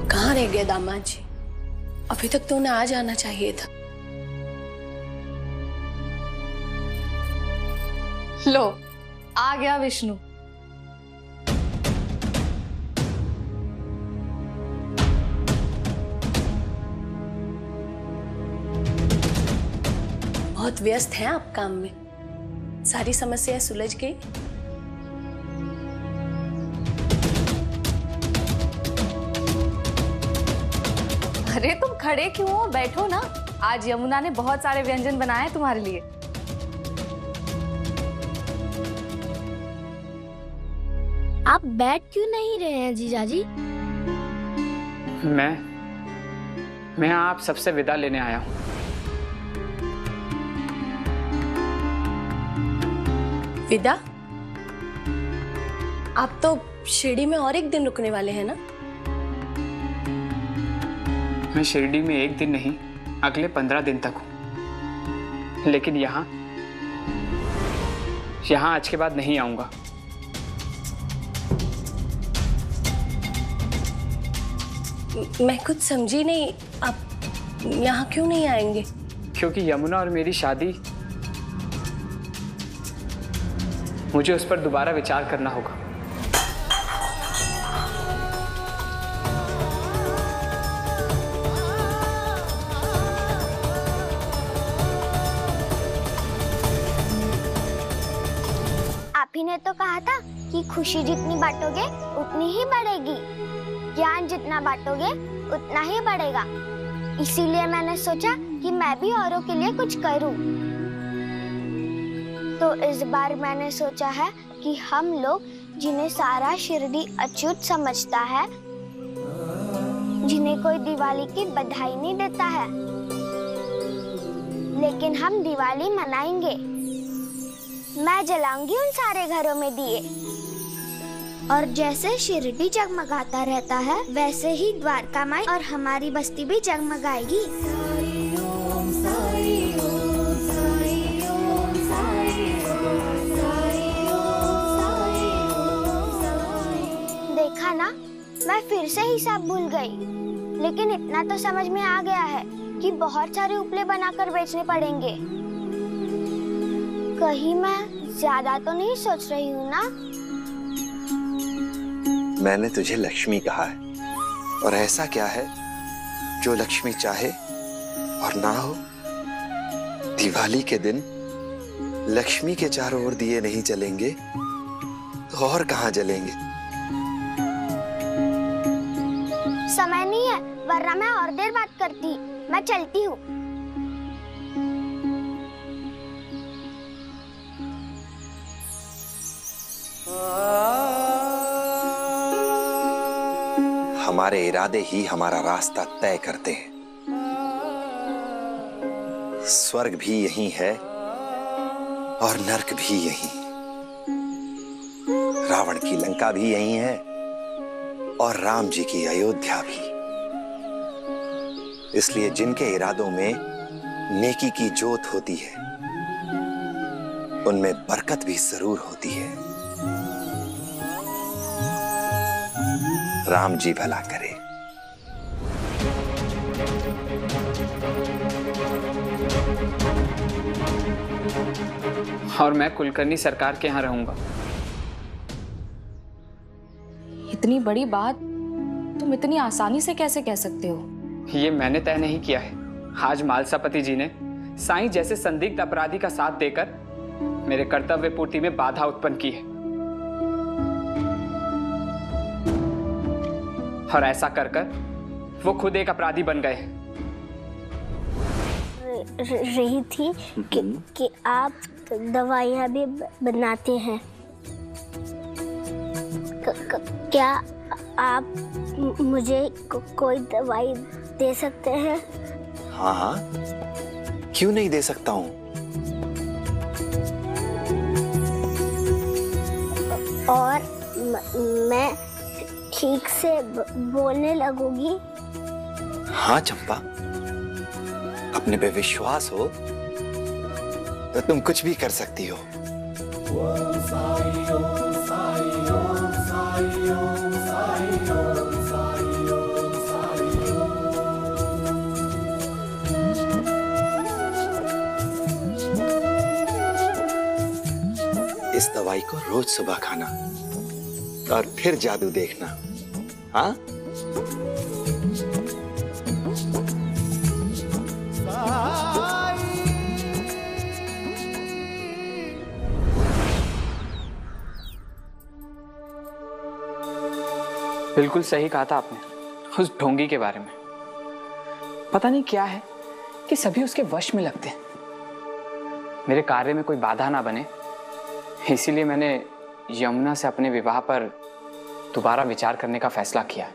कहाँ रह गए दामाद जी? अभी तक तो उन्हें आ जाना चाहिए था। लो, आ गया विष्णु। बहुत व्यस्त हैं आप काम में। सारी समस्याएं सुलझ गई? अरे तुम खड़े क्यों हो? बैठो ना। आज यमुना ने बहुत सारे व्यंजन बनाए हैं तुम्हारे लिए। आप बैठ क्यों नहीं रहे हैं जीजाजी? मैं आप सबसे विदा लेने आया हूँ। विदा? आप तो शिरडी में और एक दिन रुकने वाले हैं ना? मैं शिरडी में एक दिन नहीं, अगले 15 दिन तक हूँ। लेकिन यहाँ आज के बाद नहीं आऊंगा। मैं कुछ समझी नहीं, आप यहाँ क्यों नहीं आएंगे? क्योंकि यमुना और मेरी शादी, मुझे उस पर दोबारा विचार करना होगा। आप ही ने तो कहा था कि खुशी जितनी बांटोगे उतनी ही बढ़ेगी, ज्ञान जितना बांटोगे उतना ही बढ़ेगा। इसीलिए मैंने सोचा कि मैं भी औरों के लिए कुछ करूं। तो इस बार मैंने सोचा है कि हम लोग जिन्हें सारा शिरडी अछूत समझता है, जिन्हें कोई दिवाली की बधाई नहीं देता है, लेकिन हम दिवाली मनाएंगे। मैं जलाऊंगी उन सारे घरों में दिए, और जैसे शिरडी जगमगाता रहता है वैसे ही द्वारका माई और हमारी बस्ती भी जगमगाएगी। देखा ना, मैं फिर से हिसाब भूल गई, लेकिन इतना तो समझ में आ गया है कि बहुत सारे उपले बनाकर बेचने पड़ेंगे। कहीं मैं ज्यादा तो नहीं सोच रही हूँ ना? मैंने तुझे लक्ष्मी कहा है, और ऐसा क्या है जो लक्ष्मी चाहे और ना हो? दिवाली के दिन लक्ष्मी के चारों ओर दिए नहीं जलेंगे तो और कहाँ जलेंगे? समय नहीं है, वरना मैं और देर बात करती। मैं चलती हूँ। हमारे इरादे ही हमारा रास्ता तय करते हैं। स्वर्ग भी यही है और नरक भी यही। रावण की लंका भी यही है और राम जी की अयोध्या भी। इसलिए जिनके इरादों में नेकी की जोत होती है उनमें बरकत भी जरूर होती है। राम जी भला करे। और मैं कुलकर्णी सरकार के यहाँ रहूंगा। इतनी बड़ी बात तुम इतनी आसानी से कैसे कह सकते हो? ये मैंने तय नहीं किया है। आज मालसापति जी ने साईं जैसे संदिग्ध अपराधी का साथ देकर मेरे कर्तव्य पूर्ति में बाधा उत्पन्न की है, और ऐसा कर कर वो खुद एक अपराधी बन गए हैं। रही थी कि आप दवाइयाँ भी बनाते हैं। क्या आप मुझे कोई दवाई दे सकते हैं? हाँ हाँ, क्यों नहीं दे सकता हूं। और मैं ठीक से बोलने लगूंगी? हाँ चंपा, अपने पे विश्वास हो तो तुम कुछ भी कर सकती हो। इस दवाई को रोज सुबह खाना और फिर जादू देखना। हाँ? बिल्कुल सही कहा था आपने उस ढोंगी के बारे में। पता नहीं क्या है कि सभी उसके वश में लगते हैं। मेरे कार्य में कोई बाधा ना बने, इसीलिए मैंने यमुना से अपने विवाह पर दोबारा विचार करने का फैसला किया।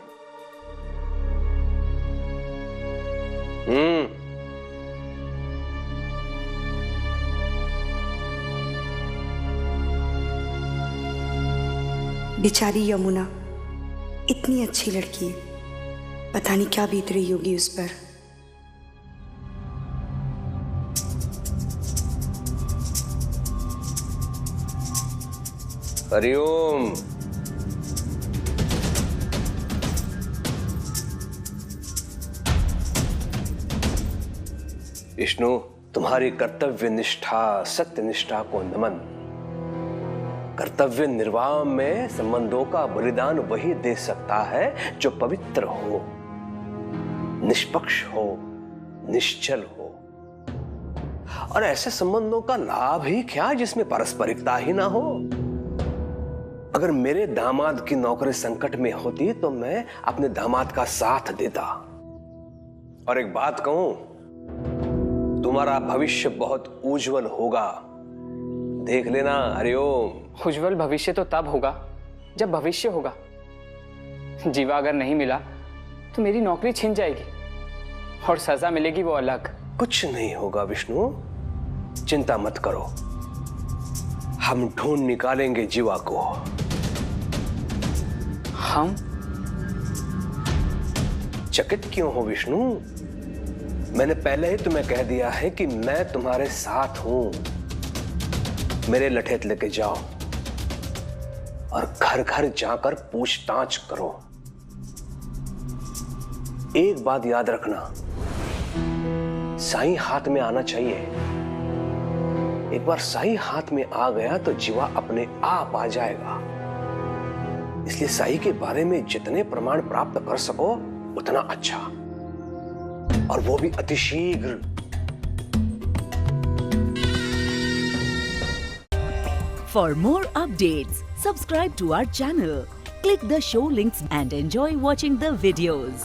बेचारी यमुना इतनी अच्छी लड़की है, पता नहीं क्या बीत रही होगी उस पर। हरिओम। विष्णु, तुम्हारी कर्तव्य निष्ठा, सत्य निष्ठा को नमन। कर्तव्य निर्वाह में संबंधों का बलिदान वही दे सकता है जो पवित्र हो, निष्पक्ष हो, निश्चल हो। और ऐसे संबंधों का लाभ ही क्या जिसमें पारस्परिकता ही ना हो। अगर मेरे दामाद की नौकरी संकट में होती तो मैं अपने दामाद का साथ देता। और एक बात कहूं, तुम्हारा भविष्य बहुत उज्जवल होगा, देख लेना। हरिओम। उज्जवल भविष्य तो तब होगा जब भविष्य होगा। जीवा अगर नहीं मिला तो मेरी नौकरी छिन जाएगी और सजा मिलेगी वो अलग। कुछ नहीं होगा विष्णु, चिंता मत करो, हम ढूंढ निकालेंगे जीवा को। हम? चकित क्यों हो विष्णु? मैंने पहले ही तुम्हें कह दिया है कि मैं तुम्हारे साथ हूं। मेरे लठेत लेके जाओ और घर घर जाकर पूछताछ करो। एक बात याद रखना, साईं हाथ में आना चाहिए। एक बार साईं हाथ में आ गया तो जीवा अपने आप आ जाएगा। इसलिए साईं के बारे में जितने प्रमाण प्राप्त कर सको उतना अच्छा, और वो भी अतिशीघ्र। For more updates, subscribe to our channel, click the show links and enjoy watching the videos.